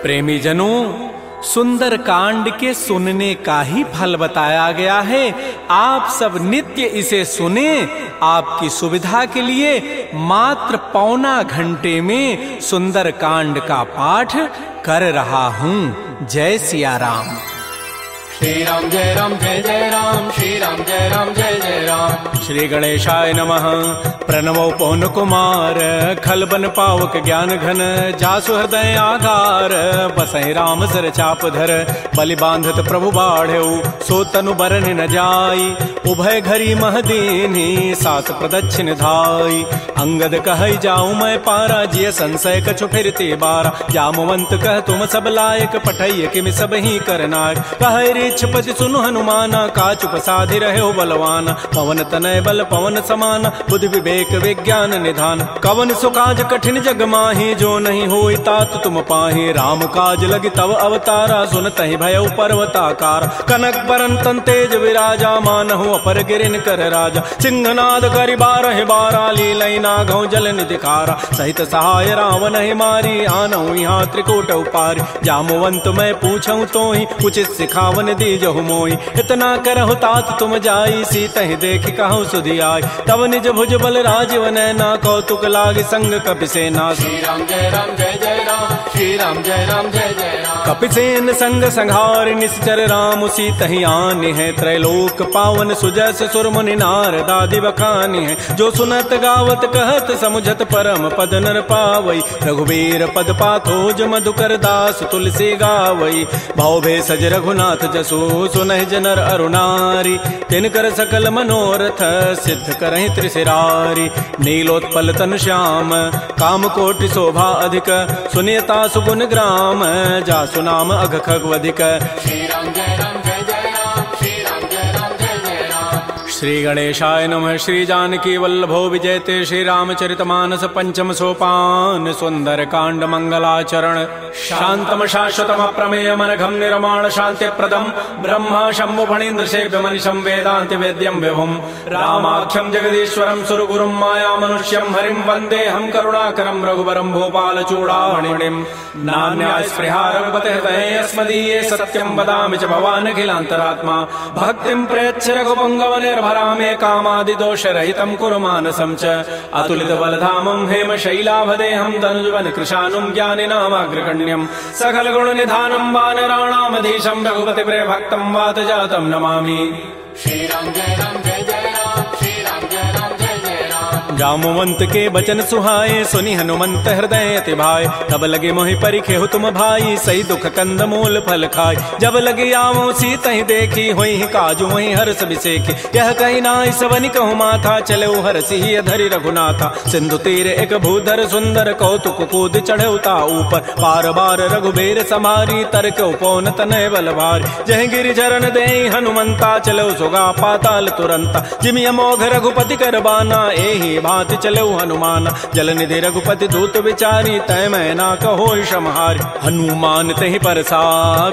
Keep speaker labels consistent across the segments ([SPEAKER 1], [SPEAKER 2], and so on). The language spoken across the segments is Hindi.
[SPEAKER 1] प्रेमी जनों, सुंदर कांड के सुनने का ही फल बताया गया है। आप सब नित्य इसे सुने। आपकी सुविधा के लिए मात्र पौना घंटे में सुंदर कांड का पाठ कर रहा हूँ। जय सिया राम।
[SPEAKER 2] श्री राम जय राम जय जय राम, श्री राम जय राम जय जय राम।
[SPEAKER 1] श्री गणेशाय नमः। प्रणवो पवन कुमार, खल बन पावक ज्ञान घन, जासु हृदय आधार, बसहि राम सर चाप धर, बलि बांधत प्रभु बाढ़ऊ, सो तनु बरन न जाई, उभय घरी महदीनी, सात प्रदक्षिण धाई। अंगद कहई जाऊं मैं पारा, जिय संशय कछु फिरते बारा, जामवंत कह तुम सब लायक, पठैय किम सब ही करनाय। कहै रीछपति सुनु हनुमाना, काचु प्रसादि रहे बलवाना, पवन तनय बल पवन समाना, बुद्धि विवेक विज्ञान निधान। कवन सुकाज कठिन जग माही, जो नहीं होई तात तुम पाही, राम काज लगी तव अवतारा, सुनतहि भयउ पर्वताकार। कनक बरन तन तेज विराजा, मानहु अपर गिरिन कर राजा, सिंहनाद करि बारहि बारा, लीलई नागौ जल निधिकारा। सहित सहाय रावण ही मारी, आनहु यहाँ त्रिकूट उपारी, जामवंत मैं पूछऊं तोहि, उचित सिखावन दीजहु मोहि। इतना करहु तात तुम जाई, सीतहि देखि कहु सुधियाई, तब निज भुज बल राजीव नैना, कौतुक लागी संग कपिसेना।
[SPEAKER 2] श्री राम जय राम जय जय राम, श्री राम जय राम जय जय राम।
[SPEAKER 1] कपिसेन संग संहार, निश्चर राम सीतहि आनि है, त्रैलोक पावन सुजस सुर मुनि नारद आदि बखानि है। जो सुनत गावत कहत समुझत परम पद नर पावई, रघुवीर पद पाथोज मधुकर दास तुलसी गावई। भाव भे सज रघुनाथ जसु, सुनहि जनर अरुणारी, तिनकर सकल मनोरथ सिद्ध करहि त्रिशिरारी। नीलोत्पल तनु श्याम, काम कोटि शोभा अधिक, सुनियता सुगुण ग्राम, जासु नाम अघ खगवधिक।
[SPEAKER 2] श्री राम जय राम जय जय राम, श्री राम जय राम जय जय राम।
[SPEAKER 1] श्री गणेशाय नमः। श्री जानकी वल्लभो विजयते, श्री रामचरितमानस पंचम सोपान, सुंदर कांड मंगलाचरण। शांतम शाश्वतम प्रमेय मनघम निर्माण शांति प्रदम, ब्रह्मा शंभु फणीन्द्र सेव्य मनिषं वेदांति वेद्यम विभुम। रामाख्यम जगदीश्वरम सुरगुरुम माया मनुष्यम हरिम, वंदे हम करुणाकरम रघुवरम भूपाल चूड़ामणिम। नान्या स्पृहा रघुपते हृदये अस्मदीये, सत्यम वदामि च भवान् अखिलान्तरात्मा। भक्तिं प्रयच्छ रघुपुंगव निर्भरामे, कामादि दोष रहितं कुरु मानसं च। अतुलित बलधामं हेम शैलाभदेहं, धनुजवन कृशानुं ज्ञानिनामाग्रगण्यं। सकल गुण निधानं वानराणामधीशं, रघुपति प्रिय भक्तं वात जातं नमामि।
[SPEAKER 2] श्री राम जय राम जय जय राम, श्री राम जय राम जय जय राम।
[SPEAKER 1] जामवंत के बचन सुहाए, सुनि हनुमंत हृदय अति भाए, तब लगे मोहि परिखेहु तुम भाई, सही दुख कंद मूल फल खाय। जब लगे आवो सीतहि देखी, होई काजू वही हर्ष बिसेखी। यह कही नाई सवनि कहु माथा, चले हरसि धरि रघुनाथा। सिंधु तीर एक भूधर सुंदर, कौतुक कूद चढ़े ता ऊपर, पार बार रघुबीर समारी, तर्क उपौन तनय बल भारी। जह गिरि चरण देहि हनुमंता, चलो सुगा पाताल तुरंता। जिमि अमोघ रघुपति कर बाना, एहि भांति चलो हनुमान। जल निधि रघुपति दूत विचारी, तय मैं ना कहो क्षमहारी। हनुमान तहि परसा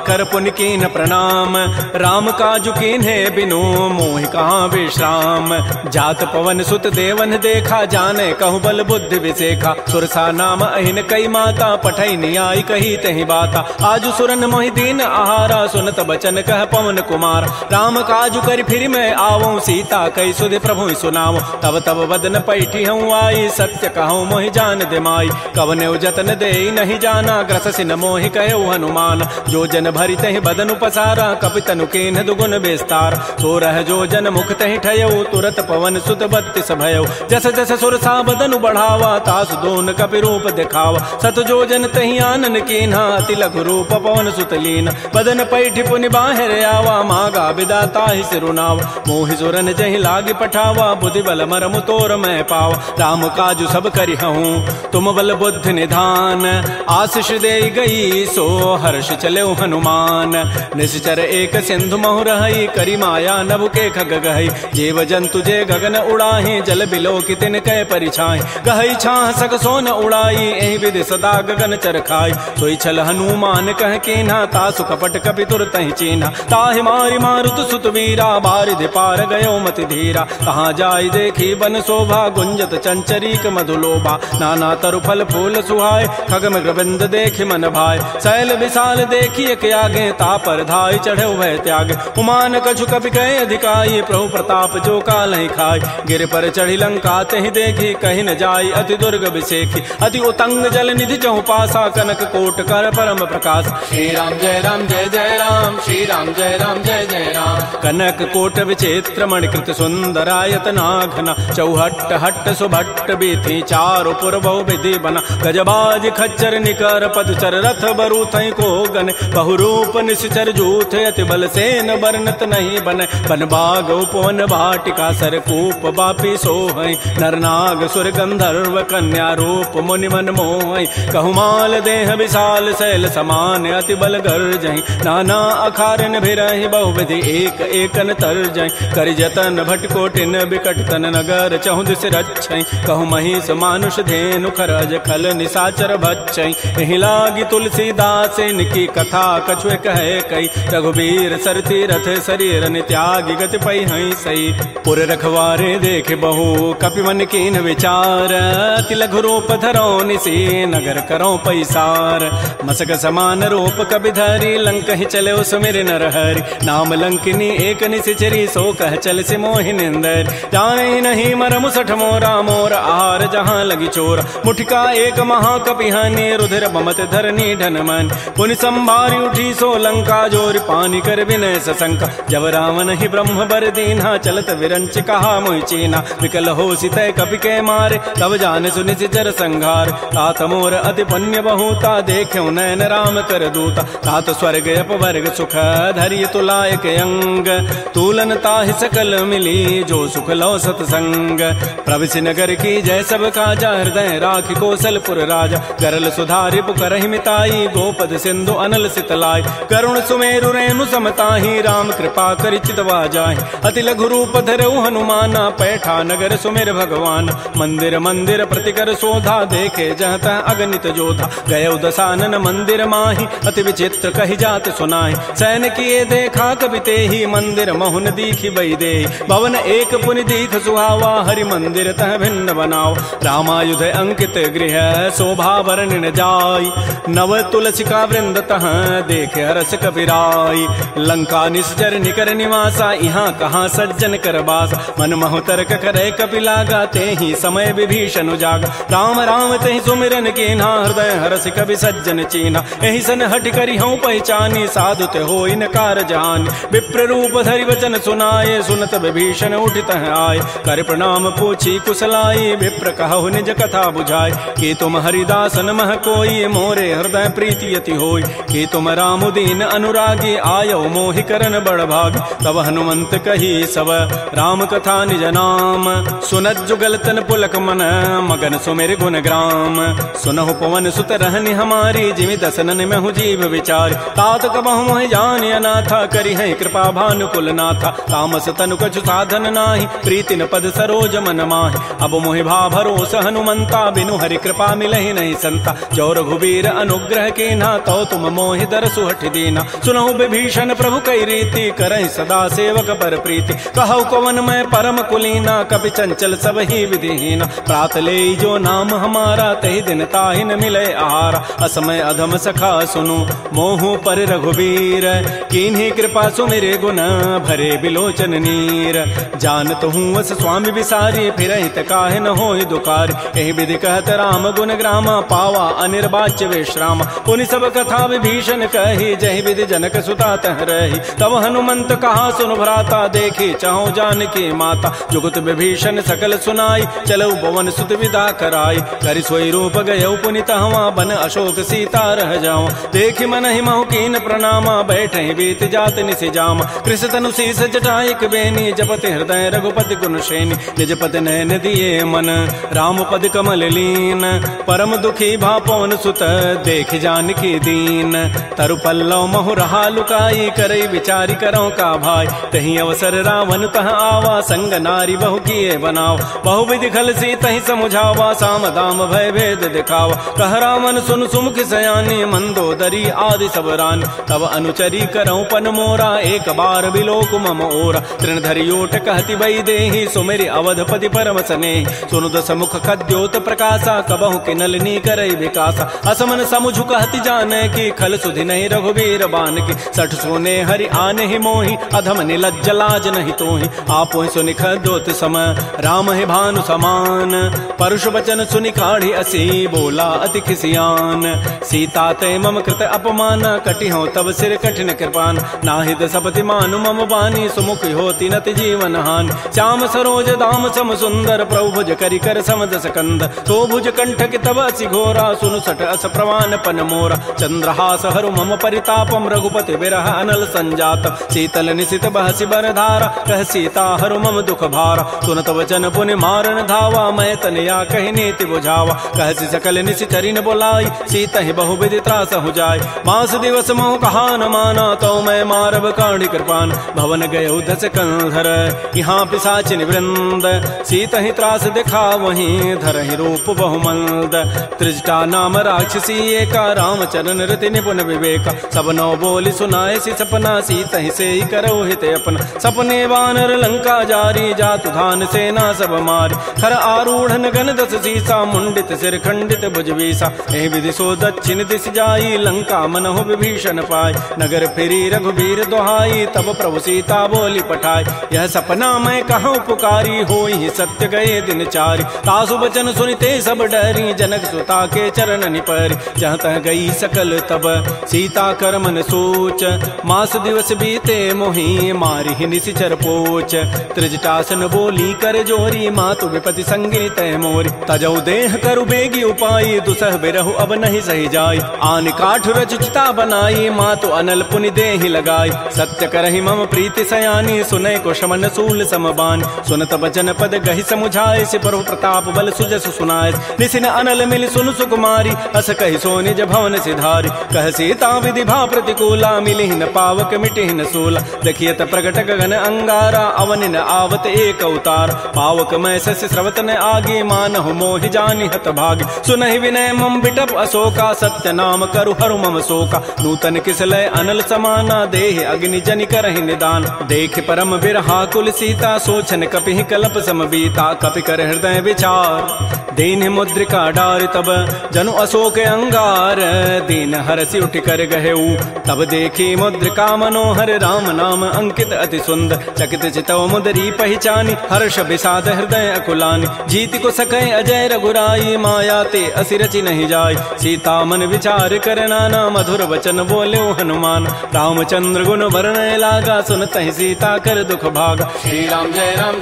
[SPEAKER 1] कर पुनि कीन प्रणाम, राम काजु कीन्हे बिनु मोहि कहाँ विश्राम। जात पवन सुत देवन देखा, जाने कहु बल बुद्धि विसेखा। सुरसा नाम अहिन कई माता, पठै नियाई कही तहि बाता। आजु सुरन मोहि दीन आहारा, सुनत बचन कह पवन कुमार। राम काजु कर फिर मैं आवऊं, सीता कई सुधि प्रभु सुनाऊं। तब तब वदन पैठी हूँ आई, सत्य कहूँ मोहि जान दिमाई। कवने जतन दे नहीं जाना, ग्रससि न मोहि कहे हनुमान। जो जन भरि तहि बदनु पसारा, कपितनु कीन्ह दुगुन विस्तार। सो रह जो जन मुख तहि ठयऊ, तुरत पवन सुत बत्तिस भयऊ। जस जस सुरसा बदनु बढ़ावा, तासु दोन कपि रूप दिखावा। सत जो जन तहि आनन कीन्हा, अति लघु रूप पवन सुत लीन। बदन पैठि पुनि बाहिर आवा, मागा बिदा ताहि सिरुनावा। मोहि सुरन जहि लागी पठावा, बुद्धि बल मरमु तोर मैं पावा। राम काजु सब करिहूँ, तुम बल बुद्धि निधान। आशीष दे गई सो हर्ष चले हनुमान। निश्चर एक सिंधु महु रही, करी माया नभ के खग गहई। जीव जंतु जे गगन उड़ाही, जल बिलो की तिन कै परिछाई। गहई छाह सक सोन उड़ाई, एहि विधि सदा गगन चरखाई। सोई छल हनुमान कह कीन्हा, तासु कपट कपि तुरतहि चीन्हा। ताहि मारि मारुत सुत वीरा, बारिधि पार गयो मति धीरा। कहाँ जाय देखी बन शोभा, गुंजत चंचरीक मधुलोभा। नाना तरु फल फूल सुहाय खगम गोविंद देख मन भाय। शैल विशाल देखिए के आगे तापर धाय चढ़े भय त्याग। उमान कछु कपि कहे अधिकाई प्रभु प्रताप जो काल ही खाय। गिर पर चढ़ी लंका तेहि देखी कहीं न जाय अति दुर्ग विशेखी। अति उतंग जल निधि चहु पासा कनक कोट कर परम प्रकाश।
[SPEAKER 2] श्री राम जय जय राम श्री राम जय जय राम।
[SPEAKER 1] कनक कोट विचित्र मणिकृत सुंदरायत नाघना। चौहट्ट हट्ट सुभट्ट बीथी चारु पुर बहु विधि बना। गजबाज खच्चर निकर पदचर रथ बरु थई को गन। बहुरूप निश्चर जूथ अति बल सेन बरनत नहीं बन। बन बाग उपवन वाटिका सरकूप बापी सोहई। नरनाग सुर गंधर्व कन्या रूप मुनि मन मोहई। कहुमाल देह विशाल शैल समान अति बल गर्जहि। नाना अखारन भिरहि बहुविधि एक एकन तरजहि। करि जतन भटकोटिन बिकट तन नगर चहु दिस रक्षै। कहु महिष मानुष धेनु खरज खल निशाचर भक्षै। एहि लागी तुलसीदास इनकी कथा कछुए कहे कई। रघुबीर सरती रथ शरीर त्यागी गति पै हई सई। पुर रखवारे देख बहु कपि मन कीन विचार। अति लघु रूप धरो निसी नगर करो पैसार। मसक समान रूप कपि धरी लंक ही चले सुमिर नर हरि। नाम लंकिनी एक निशिचरी सो कह चल से मोहि निंदर। जाने नहीं मरमु सठ मोरा मोर आहार जहाँ लगी चोर। मुठिका एक महाकपिहानी रुधिर बमत धरनी ढन मन। पुनि संभारी उठी सो लंका जोर पानी कर विनय सशंका। जब रावण ही ब्रह्म बर दीन्हा चलत विरंच कहा मोहि चीना। विकल हो सितय कपि के मारे तब जान सुनि सिचर संघार। तात मोर अति पुण्य बहुता देख्यो नयन राम कर दूता। तात स्वर्ग अपवर्ग सुख धरिय तुलायक अंग। तूलन ताहि सकल मिली जो सुख लो सतसंग। प्रविशि नगर की जय सब काजा हृदय राखि कौशलपुर राजा। गरल सुधारि पुकरहि मिताई गोपद सिंधु अनल सितलाई। करुण सुमेरु रेणु समताहि राम कृपा करि चितवा जाहि। अति लघु रूप धरऊ हनुमाना पैठा नगर सुमेर भगवान। मंदिर मंदिर प्रतिकर शोधा देखे जहत अगणित जोधा। गय दसानन मंदिर माहि अति विचित्र कहि जात सुनाहि। सैन किए देखा कबि तेहि मंदिर महुन दीखि बई देहि। भवन एक पुनि दीख सुहावा हरि मंदिर तह भिन्न बनाओ। रामायुध अंकित गृह शोभा वर्णन जाय। नव तुलसिका वृंद तह देखे हरस कबीराई। लंका निश्चर निकर निवासा यहाँ कहाँ सज्जन कर बास। मन महु तर्क करे कपि लागा तेहि समय विभीषण उजागा। राम राम तेहि सुमिरन कीन्हा हृदय हरस कवि सज्जन चीन्हा। एहि सन हट करि हूँ पहचानी साधु ते होई न कारजानी। विप्र रूप धरि वचन सुनाए सुनत विभीषण उठित आए। कर प्रणाम पूछी कुशलाई विप्र कहु निज कथा बुझाए। कि तुम हरिदासन मह कोई मोरे हृदय प्रीति अति होई। कि तुम राम दीन अनुरागी आयो मोहि करन बड़ भाग। तब हनुमंत कही सब राम कथा निज नाम। सुनत जुगल तन पुलक मन मगन सुमेर गुण ग्राम। सुनहु पवन सुत रहनि हमारी जिमि दसनन में हूँ जीव विचार। तात कबहु मोहि जानि अनाथा करि है कृपा भानुकुल नाथा। तामस तनु कछु साधन नाही प्रीति न पद सरोज मन माहि। अब मोहि भा भरोस हनुमंता बिनु हरि कृपा मिलहि नहीं संता। जो रघुबीर अनुग्रह कीन्हा तो तुम मोहि दरसु हठ दीना। सुनहु विभीषण प्रभु कई रीति करहि सदा सेवक पर प्रीति। कहु कवन मैं परम कुलीना कपि चंचल सब ही विधिहीना। प्रात ले जो नाम हमारा तहि दिन ताहि न मिले आहारा। असमय अधम सखा सुनु मोहु पर रघुबीर। कीन्ही कृपा सुमिरे गुण भरे बिलोचन नीर। जानत हूँ वस स्वामी विसारी फिरहित काहे न होई दुकार। एहि विधि कहत राम गुण ग्रामा पावा अनिर्वाच्य विश्राम। पुनि सब कथा विभीषण कही जहि विधि जनक सुता तह रही। तब हनुमंत कहा सुन भ्राता देखी चाहु जानकी माता। जुगत विभीषण सकल सुनाई चलऊ पवन सुत विदा कराई। करि सोई रूप गयऊ पुनि तहवा बन अशोक सीता रह जाओ। देखि मन ही महु कीन प्रणामा बैठहि बीत जात निसि जामा। कृष तनु शीस जटायक बेनी जपति हृदय रघुपति गुण श्रेणी। निज पद नयन दिए मन राम पद कमल लीन। परम दुखी भा पवन सुत देख जानकी दीन। तरु पल्लव महु रहा लुकाई करई विचारी करो का भाई। तही अवसर रावण तह आवा संग नारी बहु किए बनाओ। बहु विधि खल सी तही समुझावा साम दाम भय भेद दिखावा। कह रावण सुन सुमुख सयानी मंदोदरी आदि सब रान। तब अनुचरी करऊं पन मोरा एक बार बिलोक मम ओरा। तृण धरियोट कहति बई देहि सुमेरि अवधपति पर परम सने। सुनु दस मुख खद्योत प्रकाशा कबहु के नलिनी करई विकासा। असमन समुझु कहति जाने की खल सुधि नहीं रघुबीर बान की। सठ सोने हरि आने ही मोहि अधम निलज्ज लाज नहीं तोहि। आपो सुनि खद्योत समय राम है भानु समान। परुष वचन सुनि काढ़ी असी बोला अति खिसियान। सीता ते मम कृत अपमान कटि हो तब सिर कठिन कृपान। नाहिद सपति मानु मम बानी सुमुख होती नति जीवन हानि। श्याम सरोज दाम सम सुंदर प्रभु भुज करि कर समदस कंद। तो भुज कंठ के तब असि घोरा सुनु सठ अस प्रवान पन मोरा। चंद्रहास हरु मम परितापम रघुपति बिरह अनल संजात। शीतल निशित बहसि बर धारा कह सीता हरु मम दुख भारा। सुनत वचन पुनि मारन धावा मैं तनया कहि नीति बुझावा। कहसि सकल निशि चरिन बोलाई सीता ही बहु विधि त्रास हो जाय। मास दिवस मोह कहा न माना तो मैं मारब काढ़ी कृपान। भवन गय दस कंधर यहाँ पिशाचिन वृंद। सीता ही त्रास दिखा वहीं धर ही रूप बहुमंद। त्रिजटा नाम राक्षसी एका रामचरण रति निपुण विवेका। सबनो बोली सुनाए सी सपना सीता ही से ही करो हित अपना। सपने वानर लंका जारी जातु धान सेना सब मारी। खर आरूढ़ गन दस सीसा मुंडित सिर खंडित भुजवीसा। एहि विधि सो दक्षिण दिश जाई लंका मनहु विभीषण पाय। नगर फिरी रघुबीर दोहाई तब प्रभु सीता बोली पठाई। यह सपना मैं कहूँ पुकारी होई सत्य गए दिन चारि। तासु बचन सुनिते सब डरी जनक सुता के चरण निपरि। जहाँ तह गई सकल तब सीता कर मन सोच। मास दिवस बीते मोहि मारी निशिचर पोच। त्रिजटासन बोली कर जोरी मातु विपति संगी तय मोरी। तजौ देह करु बेगी उपाई दुसह बिरहु अब नहीं सही जाई। आन काठ रचिता बनाई मातु अनल पुनि देहि लगाई। सत्य करहि मम प्रीति सयानी सुनय को शमन सूल समबान। सुनत बचन पद गहि समुझाए से प्रभु प्रताप बल सुजस सुनाए। निसिन अनल मिल सुन सुकुमारी अस कहि सो निज भवन सिधारी। कह सीता विधि भा प्रतिकूला मिलि न पावक मिटि न सूला। देखियत प्रगट गगन अंगारा अवनि न आवत एक अवतार। पावक मैं शशि स्रवत न आगे मानहु मोहि जानि हत भागी। सुनहि विनय मम बिटप अशोका सत्य नाम करु हरु मम शोका। नूतन किसलय अनल समाना देह अग्नि जनि करहि निदान। देख परम बिरहा कुल सीता सोचन कपिहि कलप सम बीता। कपि कर हृदय विचार दीन मुद्रिका डार तब जनु अशोक अंगार। दीन हरसि उठ कर गहेऊ तब देखी मुद्रिका मनोहर। राम नाम अंकित अति सुंदर चकित चितव मुदरी पहचानी। हर्ष विषाद हृदय अकुलानी जीत को सकै अजय रघुराई। माया ते असि रचि नहीं जाय सीता मन विचार कर नाना। मधुर वचन बोल्यो हनुमान रामचंद्र गुण वर्णय लागा। सुनतहि सीता कर दुख भागा।
[SPEAKER 2] श्री राम जय राम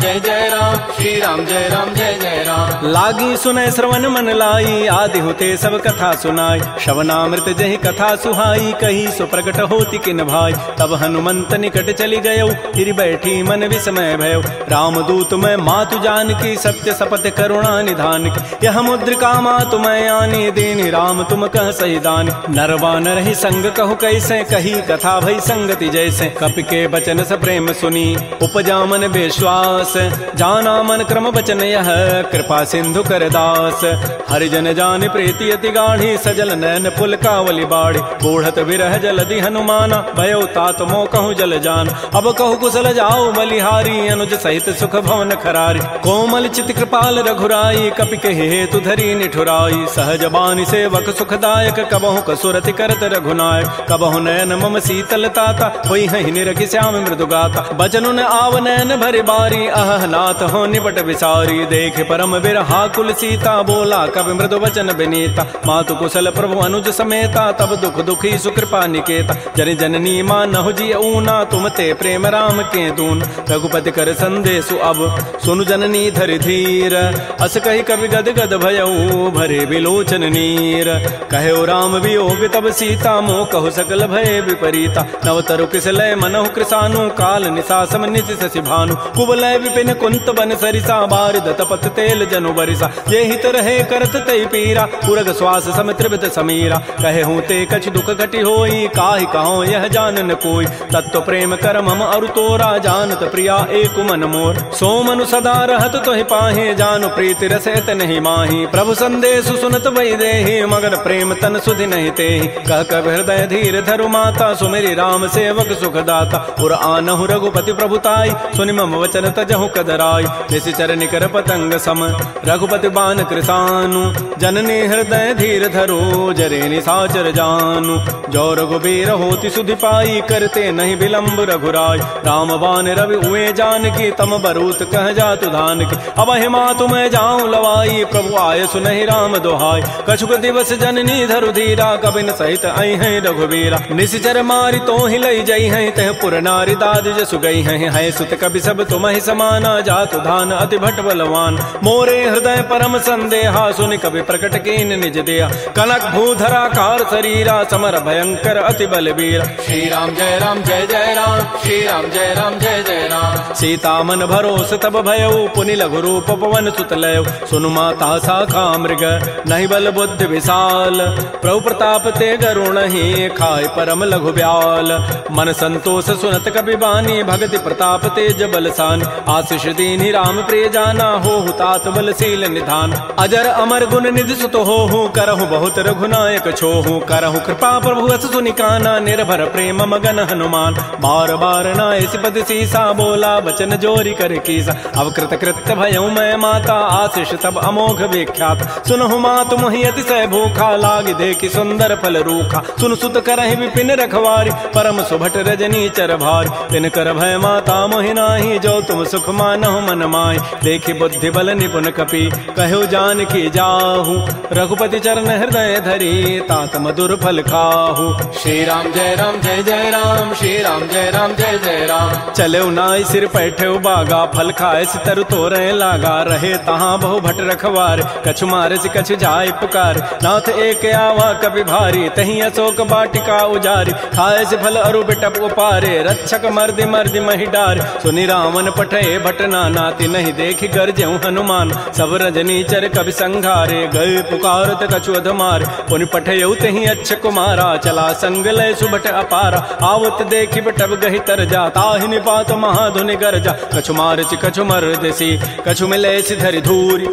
[SPEAKER 2] श्री राम जय जय राम।
[SPEAKER 1] लागी सुनय श्रवण मन लाई आदि होते सब कथा सुनाई। श्रवणामृत जहि कथा सुहाई कही सो प्रकट होती किन भाई। तब हनुमंत निकट चली गयो फिर बैठी मन विस्मय भयो। रामदूत मैं मातु जान की सत्य सपथ करुणा निधान की। यह मुद्रिका मातु मैं आनी दीनी राम तुम कह सही दानी। नरवान रही संग कहु कैसे कही कथा भई संगति जैसे। कपि के बचन स प्रेम सुनी उपजा मन विश्वास। जाना मन क्रम बचन यह कृपा सिंधु कर दास। हरिजन जान प्रीति अति गाढ़ी सजल नैन पुल कावली बाड़ी। बूढ़त विरह जलधि हनुमाना भयो तात मो कहूँ जल जान। अब कहु कुशल जाओ बलिहारी अनुज सहित सुख भवन खरारी। कोमल चित कृपाल रघुराई कपि के हेतु धरी निठुराई। सहज बानी सेवक सुखदायक कबहु कसुरति करत रघुनायक। कबहु नयन मम शीतल ताता होई हहि निरखि श्याम मृदु गाता। बचनु न आव नयन भरि बारी अह नाथ हो निपट विसारी। देख परम बिरहा कुल सीता बोला कवि मृदु वचन विनीता। मातु कुशल प्रभु अनुज समेता तब दुख दुखी सुकृपा निकेता। जन जननी मानहु जी ऊना तुम ते प्रेम राम के दून। रघुपति कर संदेशु अब सुनु जननी धरि धीर। अस कहि कवि गद गद भयऊ भरे विलोचन नीर। कहो राम वियोग तब सीता मोह कहु सकल भय विपरीता। नवतरु किसलय मनहु कृसानु काल निशासम निशि शशि भानु। कुवलय विपिन कुंत बन सरिसा बारिद तपत तेल जनु बरिसा। ये हित रहे करत तई पीरा पुरग श्वास सम त्रिवित समीरा कहे हूँ ते कछ दुख घटी होई काहि कहो यह जानन कोई तत्व प्रेम कर मम और तोरा जानत प्रिया एक मन मोर सो मनु सदा रहत तोहि पाहे जानु प्रीति रसत नहीं माही प्रभु संदेश सुनत वही देहि मगर प्रेम तन सुधि नहीं तेहि कह कब हृदय धीर धरु माता सुमेरी राम सेवक सुख दाता उर आनहु रघुपति प्रभुताई सुनि मम वचन तजहु कदराई निशिचर निकर पतंग सम रघुपति बान कृसानु जननी हृदय धीर धरो जरे निसाचर जानु जो रघुबीर होति सुधि पाई करते नहीं विलंब रघुराय राम बान रवि उए जान की तम बरूत कह जातु धान की अब हिमा तुम्हें जाऊं लवाई प्रभु आय सुनहि राम दोहाई कछुक दिवस जननी धरु धीरा कबिन सहित आई हैं रघुबीरा निशिचर मारी तो ही लई जई हैं तह पुर नारी दाद जसु गई हैं सुत कवि सब तुम ही समाना जातु धान अति भट बलवान मोरे हृदय परम संदेहा सुनि कवि प्रकट कीन निज देहा कनक भूधरा कार शरीरा समर भयंकर अति बलबीरा
[SPEAKER 2] श्री राम जय राम जय जय राम श्री राम जय राम जय जय राम
[SPEAKER 1] सीता मन भरोस तब भयउ पुनि लघु रूप पवन सुत लय सुनु माता शाखा मृग नहीं बल बुद्धि विशाल प्रभु प्रताप ते गरुण ही खाय परम लघु ब्याल मन संतोष सुनत कबि बानी भगति प्रताप तेज बलसान आशीष दीनि राम प्रिय जाना हो तात बलशील निधान अजर अमर गुण निधि सुत हो करहु बहुत रघुनायक छोहु करहु कृपा प्रभु अस सुनि काना निर्भर प्रेम मगन हनुमान बार बार नायसि पद सीसा बोला वचन जोरी कर कीसा अब कृत कृत्य भयउ मैं माता आशीष तब अमोघ विख्यात सुनहु मात मोहि अतिशय भूखा लाग देखि सुंदर फल रूखा सुन सुत करहि विपिन रखवारी परम सुभट रजनी चर भारी तिन कर भय माता मोहि नाही जो तुम सुख मानहु मन माहि देखि बुद्धि बल निपुण कपि कहो जान की जाहु रघुपति चरण हृदय धरी तात मधुर फल खाहु
[SPEAKER 2] श्री राम जय राम जय जय राम श्री राम जय राम जय जय राम
[SPEAKER 1] चले नाई सिर पैठे बागा फल खाए सितर तोरे लागा रहे तहाँ बहु भट रखवार कछु मारे से कछु जाय पुकार नाथ एक आवा कभी भारी तही अशोक बाटिका उजारी खाए से फल अरु बिटप उपारे रक्षक मर्दि मर्दि मही डार सुनि रावण पठे भट नाती नहीं देखि गरजेउ हनुमान सब रजनी चर कवि संघारे गए पुकारत कछु अधमार पुनि पठेउ तही अच्छ कुमारा चला संग लय सुभट अपारा आवत देखि बटब गहि तर जा ताहि निपात महाधुनि गरजा कछु मारचि कछु मर्दसी कछु मिले धरि धूरी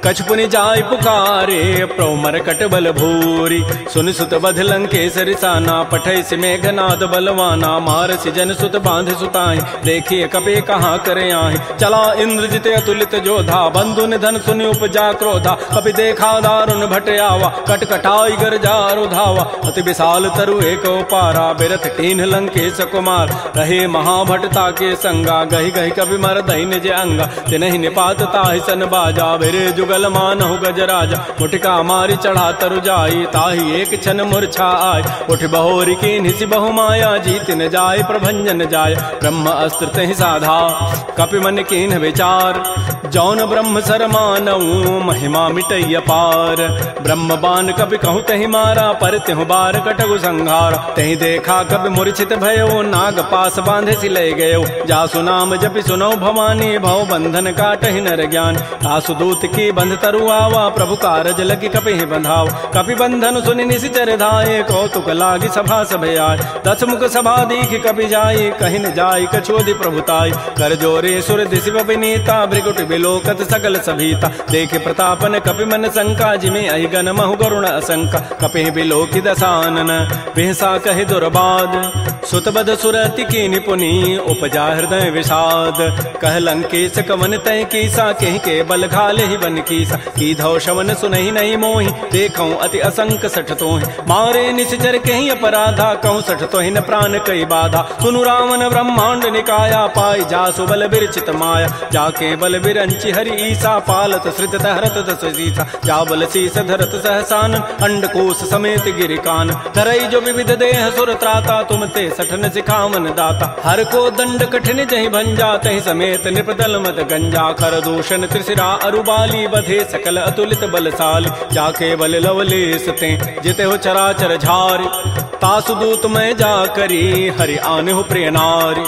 [SPEAKER 1] कछु पुनि जाय पुकारे प्रभु मरकट बल भूरी सुनि सुत बध लंकेश रिसाना पठै से मेघनाद बलवाना मारसि जन सुत बांध सुताई देखिए कपे कहाँ करे आहि चला इंद्रजित अतुलित जोधा बंधु निधन सुनि उपजा क्रोधा कपि देखा दारुण भट आवा कट कटाई गरजारु धावा अति विशाल तरु एक पारा बिरथ कीन्ह लंकेश कुमार रहे महाभटता के संगा गहि गहि कवि मर दहि निज अंगा तिनहि निपात ताहि सन बाजा बिरे जुगल मानहु गजराजा मुटिका मारी चढ़ा तरु जाई ताहि एक क्षण मूर्छा आय उठ बहोरी की निसि बहु माया जीत न जाय प्रभंजन जाय ब्रह्म अस्त्र तहि साधा कपि मन कीन्ह विचार जौन ब्रह्म सर मानऊ महिमा मिटैय पार ब्रह्म बान कपि कहूँ तहि मारा पर त्यहु बार कटगु संहार तहि देखा कपि मूर्छित भयो नाग पास बांधे सि लय गयो जासु नाम जपि सुनो भवानी भव बंधन काटहि नर ज्ञान तासु दूत की बंध तरु आवा प्रभु कारज लगी कपि बंधाव कपि बंधन सुनि निशिचर धाये कौतुक लागी सभा सब आय दस मुख सभा दीख कपि जाई कहि न जाय कछोदि प्रभुताई कर जोरे सुर दिशि विनीता भृगुट बिलोकत सकल सभीता देखे प्रतापन कपि मन शंका जिमे अहिगन महु गरुण असंका कपि बिलोकि दसानन बिहसा कहि दुर्बाद सुतबद सुरति की निपुनी उपजा हृदय विषाद कह लंकेश कवन तय कीसा कहीं के बल घाले ही बन कीसा की धौ शवन सुनहि नहीं मोहि देखऊं अति असंक सठ तोहि मारे निश्चर कहीं अपराधा कहूँ सठ तोहि न प्राण कई बाधा सुनु रावण ब्रह्मांड निकाया पाई जासु बल बिरचित माया जाके बल बिरंचि हरि ईसा पालत श्रित हरत दस सीसा जा बल शीस धरत सहसान अंडकोश समेत गिरिकान धरई जो विविध देह सुर त्राता तुम ते सठन सिखावन दाता हर को दंड कठिन जहि भंजा तहि समेत निपदल मत गंजा खर दूषण त्रिशिरा अरुबाली बधे सकल अतुलित बलशाली जाके बल लवलेस ते जिते हो चराचर झारी तासुदूत मैं जा करी हरि आने हो प्रिय नारी।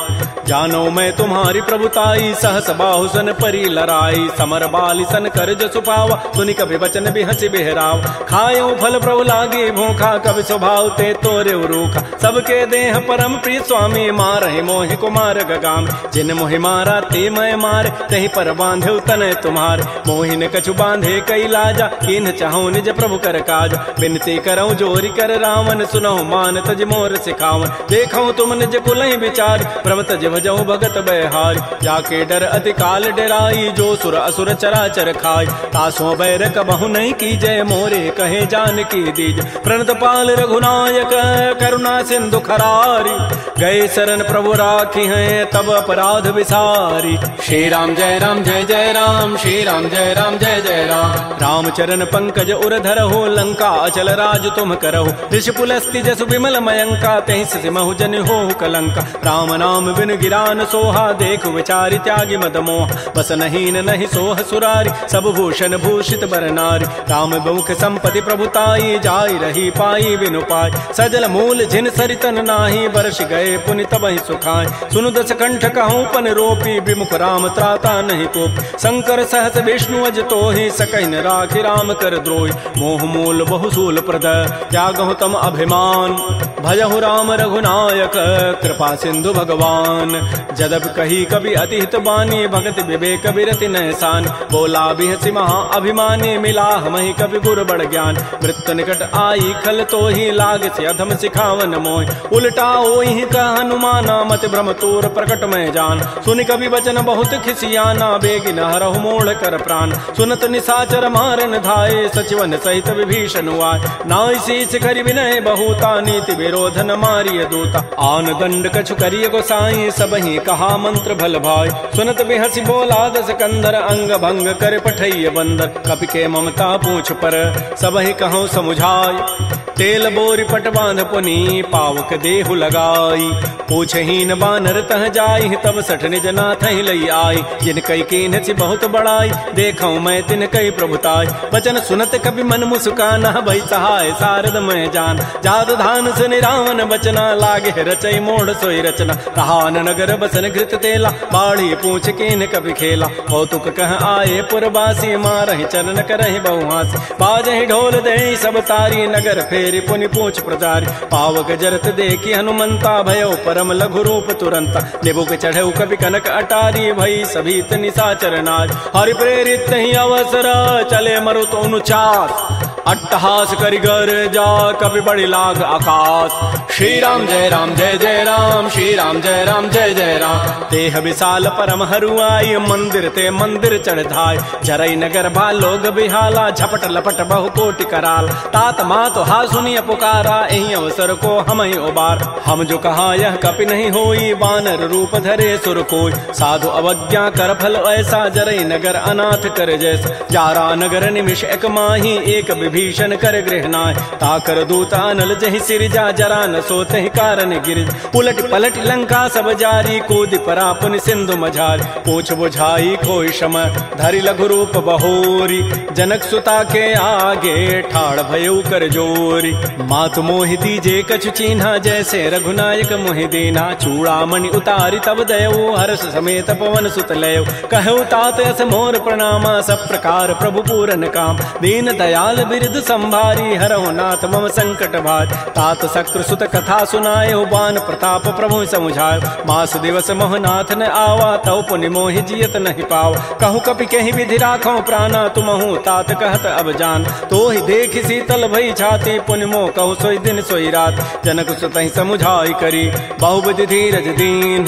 [SPEAKER 1] जानो मैं तुम्हारी प्रभुताई सहस बाहु सन परी लड़ाई। समर बाली सन कर जो सुपावा सुनि कभी वचन भी हंसी बेहराव। खायो फल प्रभु लागे भूखा कभी स्वभाव ते तोरे रूखा। सबके देह परम प्रिय स्वामी मारहि मोहि कुमार गगाम। जिन मोहि मारा ते मैं मारे तही पर बांधे तनय तुम्हारे। मोहि न कछु बांधे कई लाजा किन चाहूं निज प्रभु कर काज। बिनती करऊं जोरी कर रावण सुनहु मान तज मोर सिखावन। देखऊं तुम निज कुलहि विचार भ्रम तज भजऊं भगत बहारी। जाके डर अति काल डराई जो सुर असुर चराचर खाई। तासों बैर कबहु नहीं की जय मोरे कहे जान की दीज। प्रणत पाल रघुनायक करुणा सिंधु खरारी। गए शरण प्रभु राखी हैं तब अपराध विसारी।
[SPEAKER 2] श्री राम जय राम जय जय राम। श्री राम जय राम जय जय राम।
[SPEAKER 1] रामचरण पंकज उरधर हो लंका अचल राज तुम करहो। ऋषि पुलस्ति जसु विमल मयंका तहि सिमहु जन हो कलंका। राम नाम बिन गिरान सोहा देखु विचारि त्यागी मद मोह। बस नहीं नहीं सोह सुरारी सब भूषण भूषित बर नारी। राम बहुख संपत्ति प्रभुताई जाय रही पाई बिनु पाई। सजल मूल जिन सरितन नाही बरस गए पुनि तबहि सुखाय। सुनु दस कंठ कहूँ पन रोपी विमुख राम त्राता नहीं कोप। शंकर सहस विष्णु अज तोहि सकहि न राखि राम कर द्रोही। मोह मूल बहुसूल प्रद त्यागहु तम अभिमान। भजहु राम रघुनायक कृपा सिंधु भगवान। जदब कही कभी अति हित बानी भगत विवेक बिरति नहसान। बोला बिहसि महा अभिमानी मिला हमहि कभी गुर बड़ ज्ञान। मृत्यु निकट आई खल तो ही लाग से अधम सिखावन मोह। उल्टा ओहि का हनुमाना मत भ्रम तोर प्रकट में जान। सुनि कभी वचन बहुत खिसियाना बेगी न हरहु मोड़ कर प्राण। सुनत निशाचर मारन धाये सचिवन सहित विभीषण आए। नाई शीस करि विनय बहुता नीति विरोध न मारिय दूता। आन दंड कछु करिय गोसाई सबहि कहा मंत्र भल भाई। सुनत बिहसि बोला दस कंदर अंग भंग कर पठैय बंदर। कपि के ममता पूछ पर सबहि कहूँ समुझाय। तेल बोरी पट बांध पुनि पावक देहु लगाई। पूछहीन बानर तह जाई तब सठ निज नाथ लई आई। जिन कई कीन सी बहुत बड़ाई देखऊं मैं तिन कई प्रभुताई। वचन सुनत कभी मन मुस्काना भई सहाय शारद मैं जान। जात धान सुनि रावण बचना लागे रचई मोड़ सोई रचना। कहान नगर बसन घृत तेला बाड़ी पूछ कीन कभी खेला। कौतुक कह आए पुरबासी मारहि चरण करहि बहुहासी। बाजहि ढोल दे सब तारी नगर फेरी पुनि पूछ प्रजारी। पावक जरत देखी हनुमंता भयो परम लघु रूप तुरंता। निबुक चढ़ऊ कभी कनक अटारी भई सभीत निशाचर नाज। हरि प्रेरित ही अवसर चले मरुत अनुचास। अट्टहास करिगर जा कभी बड़ी लाग आकाश।
[SPEAKER 2] श्री राम जय राम जय जय राम। श्री राम जय राम जय जय राम।
[SPEAKER 1] देह विशाल परम हरुआई मंदिर ते मंदिर चढ़ धाय। जरई नगर भा लोग बिहाला झपट लपट बहु कोटि कराल। तात मात हा सुनिय पुकारा एहि अवसर को हम ही उबार। हम जो कहा यह कपि नहीं होई बानर रूप धरे सुर कोई। साधु अवज्ञा कर फल ऐसा जरई नगर अनाथ कर जैसा। जारा नगर निमिष एक माही एक विभीषण कर गृहनाय। ताकर दूत अनल जहि सिरजा जरा न सोते कारण गिरिज। उलट पलट लंका सब जारी कूद परा पुनि सिंधु मझारी। पूछ बुझाई कोई शम धरि लघु रूप बहोरी। जनक सुता के आगे ठाड़ भयउ कर जोरी। मातु मोहि दीजे कछु चिन्हा जैसे रघुनायक मोहि दीना। चूड़ामणि उतारी तब दयऊ हर्ष समेत पवन सुत लयऊ। कहऊ तात अस मोर प्रणामा सब प्रकार प्रभु पूरन काम। दीन दयाल बिरद संभारी हरहु नाथ मम संकट भार। तात शक्र सुत कथा सुनाए बान प्रताप प्रभु समुझाय। मास दिवस मोहनाथ न आवा तव पुनि मोहि जियत नहीं पाव। कहूँ कपि कहीं विधि राखो प्राणा तुमहु तात कहत अब जान। तो ही देख शीतल भई छाती पुनि मोह कहूँ सोई दिन सोई रात। जनक सुतहि समुझाई करी बहुविधि धीरज दीन।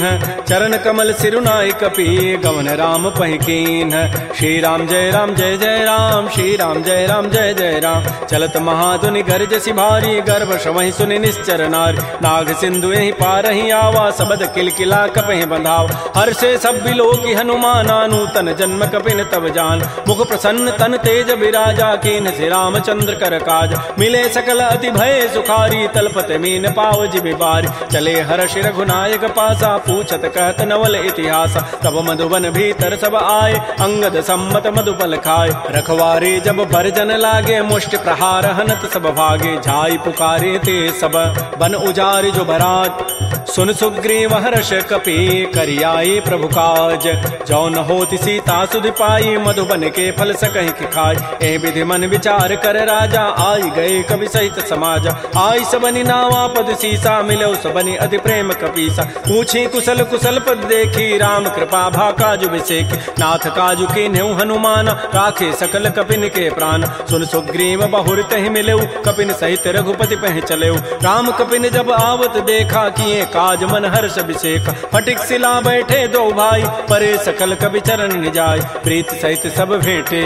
[SPEAKER 1] चरण कमल सिरुनाई कपि गवन राम पहिकीन। श्री राम जय राम जय जय राम। श्री राम जय राम जय जय राम। चलत महाधुनि गर्ज सिभारी गर्भ शवहि सुनि निश्चर नारी। नाग सिंधु यही पारहि आवा सबद किलकिला कपहि बंधाव। हर्षे सब बिलोकी हनुमाना नूतन जन्म कपिन तब जान। मुख प्रसन्न तन तेज विराजा कीन से रामचंद्र कर काज। मिले सकल अति भय सुखारी तलपत मीन पाव जिबि बारी। चले हर्ष रघुनायक पासा पूछत कहत नवल इतिहास। तब मधुबन भीतर सब आए अंगद सम्मत मधुपल खाए। रखवारे जब भरजन लागे मुष्टि प्रहार हनत सब भागे, जाई पुकारे ते सब बन उजारे जो भराट। सुन सुग्रीव हर्ष कपि करियाए प्रभु काज, जो न होती सीता सुध पाई मधुबन के फल सकहि कि खाय। ए विधि मन विचार कर राजा, आई गए कवि सहित समाज। आई सबनि नावा पद सीसा, मिलो सबनि अति प्रेम कपीसा। पूछी कुशल कुशल पद देखी, राम कृपा भा काजु विसेखी। नाथ काजु के न्यू हनुमान, राखे सकल कपिन के प्राण। सुन सुग्रीव बहुर तहि मिलेऊ, कपिन सहित रघुपति पह चलेऊ। राम कपिन जब आवत देखा, किए काज मन हर्ष अभिषेक। फटिक सिला बैठे दो भाई, परे सकल कवि चरण निजाय। प्रीत सहित सब भेंटे,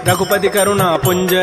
[SPEAKER 1] रघुपति करुणा पुंज।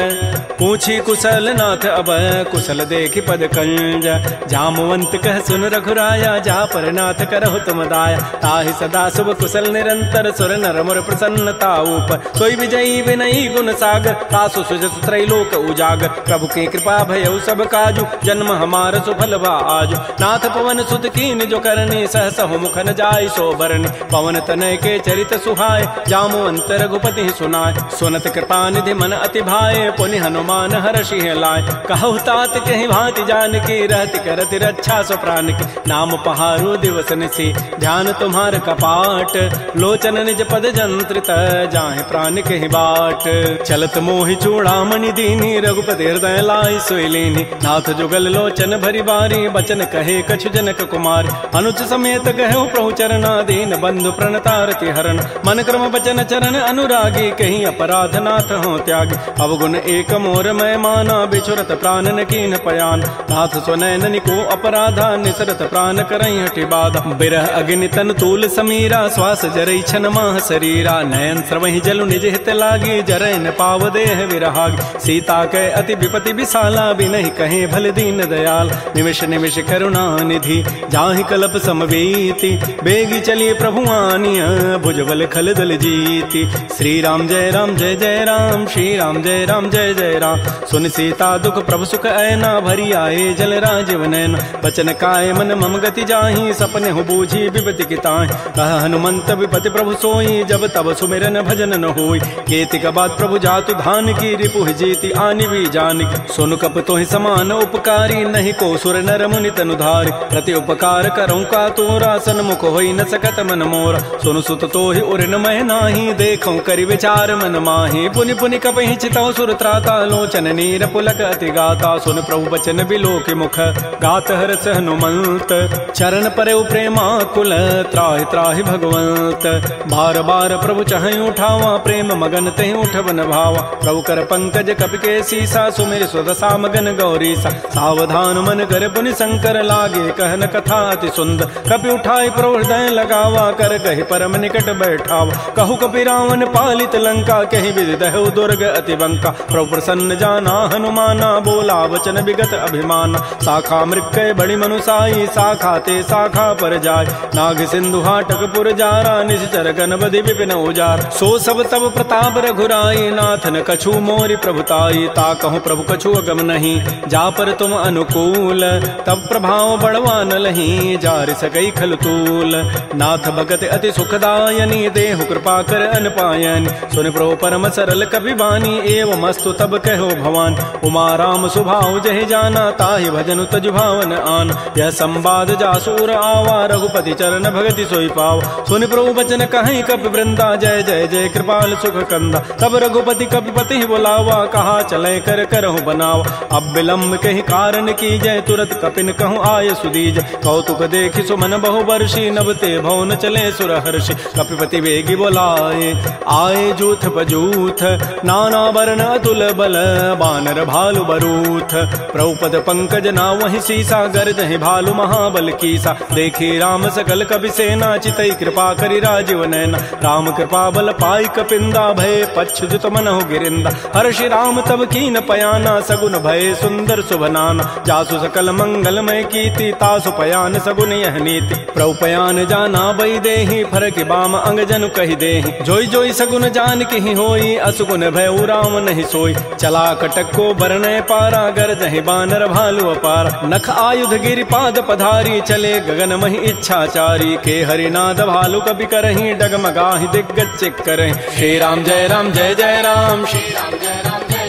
[SPEAKER 1] पूछी कुशल नाथ अब, कुशल देखी पद कंज। जामवंत कह सुन रघुराया, जा पर नाथ करहु तुम दाया। ताहि सदा शुभ कुशल निरंतर, सुर नर मुर प्रसन्नता ऊपर। सोई विजयी विनयी गुण सागर, तासु सुजस त्रैलोक उजागर। प्रभु की कृपा भयउ सब काजु, जन्म हमार सुफल भा आजु। नाथ पवन सुत कीन जो करनी, सहसहु मुख न जाय सो बरनी। पवन तनय के चरित सुहाय, जामवंत रघुपति सुनाय। सुनत कृपा निधि मन अति भाए, पुनि हनुमान हर्षि लाय। कहु तात कहि भांति जानकी, रहति करति रक्षा सो प्राण की। नाम पहारो दिवस निसी, ध्यान तुम्हार कपाट। लोचन निज पद जंत्रित, जाहि प्राण कहि बाट। चलत मोहि चूड़ामणि दीनी, रघुपति हृदय लाय सोई लीनी। नाथ जुगल लोचन भरि बारी, बचन कहे कछु जनक कुमार। अनुज समेत गहु प्रभु चरना, दीन बंधु प्रणतारति हरण। मन क्रम बचन चरण अनुरागी, कहीं अपराध नाथ हो त्यागी। अवगुण एक मोर मैं माना, बिछुरत प्राण न कीन पयान। नाथ सुनैन को अपराधा, निसरत प्राण करई हठि बाधा। बिरह अग्नि तन तूल समीरा, श्वास जरई छन माह शरीरा। नयन स्रवहि जलु निज हित लागी, जरै न पाव देह विरहागी। सीता कै अति विपति विशाला, बिनहि कहे भल दीन दयाल। निमिष निमिष करुणा निधि, जाहि कल्प समवेति। बेगी चली प्रभु आनिया, भुजबल खल दल जीति। श्री राम जय राम जय जय राम, श्री राम जय राम जय जय राम। सुन सीता दुख प्रभु सुख ऐना, भरी आए जल राजीव नैना। बचन काय मन मम गति जाहि, सपने हो बूझी विपति की ताहि। कह हनुमंत विपति प्रभु सोई, जब तब सुमिरन भजन न होई। केतिक बाद प्रभु जातु धान की, रिपु जीति आनि भी जानकी। सुन कप तोहि समान उपकारी, नहीं को सुर नर मुनि तनु धारि। प्रति उपकार करऊं का तोरा, सन्मुख होई न सकत मन मोरा। सुन सुत तोहि उरिन मह नाही, देखऊं करि विचार मन माहि। पुनि पुनि कपहि चितौ सुर त्राता, लोचन नीर पुलक अति गाता। सुन प्रभु बचन बिलोकि मुख, गात हरस हनुमंत। चरण परेउ प्रेमा कुल, त्राहि त्राहि भगवंत। बार बार प्रभु चहई उठावा, प्रेम मगन तेहि उठवन भावा। प्रभु कर पंकज कपि के सीसा, सुमिर सुदशा मगन गौरीसा। सावधान मन कर पुनि शंकर, लागे कहन कथा अति सुंदर। कपि उठाई प्रभु हृदय लगावा, कर कहि परम निकट बैठावा। कहु कपि रावण पालित लंका, कहि विधि दहु दुर्ग अति बंका। प्रभु प्रसन्न जाना हनुमाना, बोला वचन विगत अभिमाना। शाखा मृक्कय बड़ी मनुसाई, शाखा ते शाखा पर जाय। नाग सिंधु हाटक पुर जारा, निश्चर गण बधि विपिन उजार। सो सब तब प्रताप रघुराई, नाथ न कछु मोरि प्रभुताई। ता कहूँ प्रभु कछु अगम नहीं, जा पर तुम अनुकूल। तब प्रभाव बढ़वा न लही, जार सकई खल तूल। नाथ भगत अति सुखदायनी, देहु कृपा कर अनपायनी। सुन प्रभु परम सरल कपि बानी, एवं मस्तु तब कहो भवान। उमा राम सुभाव जहि जाना, ताहि भजन तज भावन आन। यह संवाद जासूर आवा, रघुपति चरण भगति सोई पाव। सुन प्रभु बचन कहीं कपि वृंदा, जय जय जय कृपाल सुख कंदा। तब रघुपति कपिपति बुलावा, कहा चले कर करहु बनावा। अब विलम्ब कहि कारण की जय, तुरत कपिन कहूँ आय सुदीज। कौतुक देखि सुमन बहु वर्षी, नभते भवन चले सुर हर्षि। कपिपति वेगी बोलाए, आए जूथ बजूथ। नाना वर्ण अतुल बल, बानर भालु बरूथ। प्रभुपद पंकज ना वही सीसा, गर्दहि भालु महाबल कीसा। देखी राम सकल कपि सेना, चितई कृपा करि राजीव नैना। राम कृपा बल पाई कपिंदा, भय पच्छुत मनहु गिरिंदा। हर्षि राम तब कीन पयाना, सगुन भय सुंदर सुभनाना। जासु सकल मंगलमय कीर्ति, तासु पयान सगुन यह नीति। प्रभु पयान जाना बई देहि, फरक बाम अंग जनु कहि देहि। जोई जोई सगुन जान की होई, असुगुन भय राम नहीं सोई। चला कटक को बरनय पारा, गरजहि बानर भालु अपारा। नख आयुध गिरि पाद पधारी, चले गगन महि इच्छाचारी। के हरिनाद भालु कपि करहि, डगमगाहि दिग्गज चिक करहि। श्री राम जय जय राम, श्री राम जय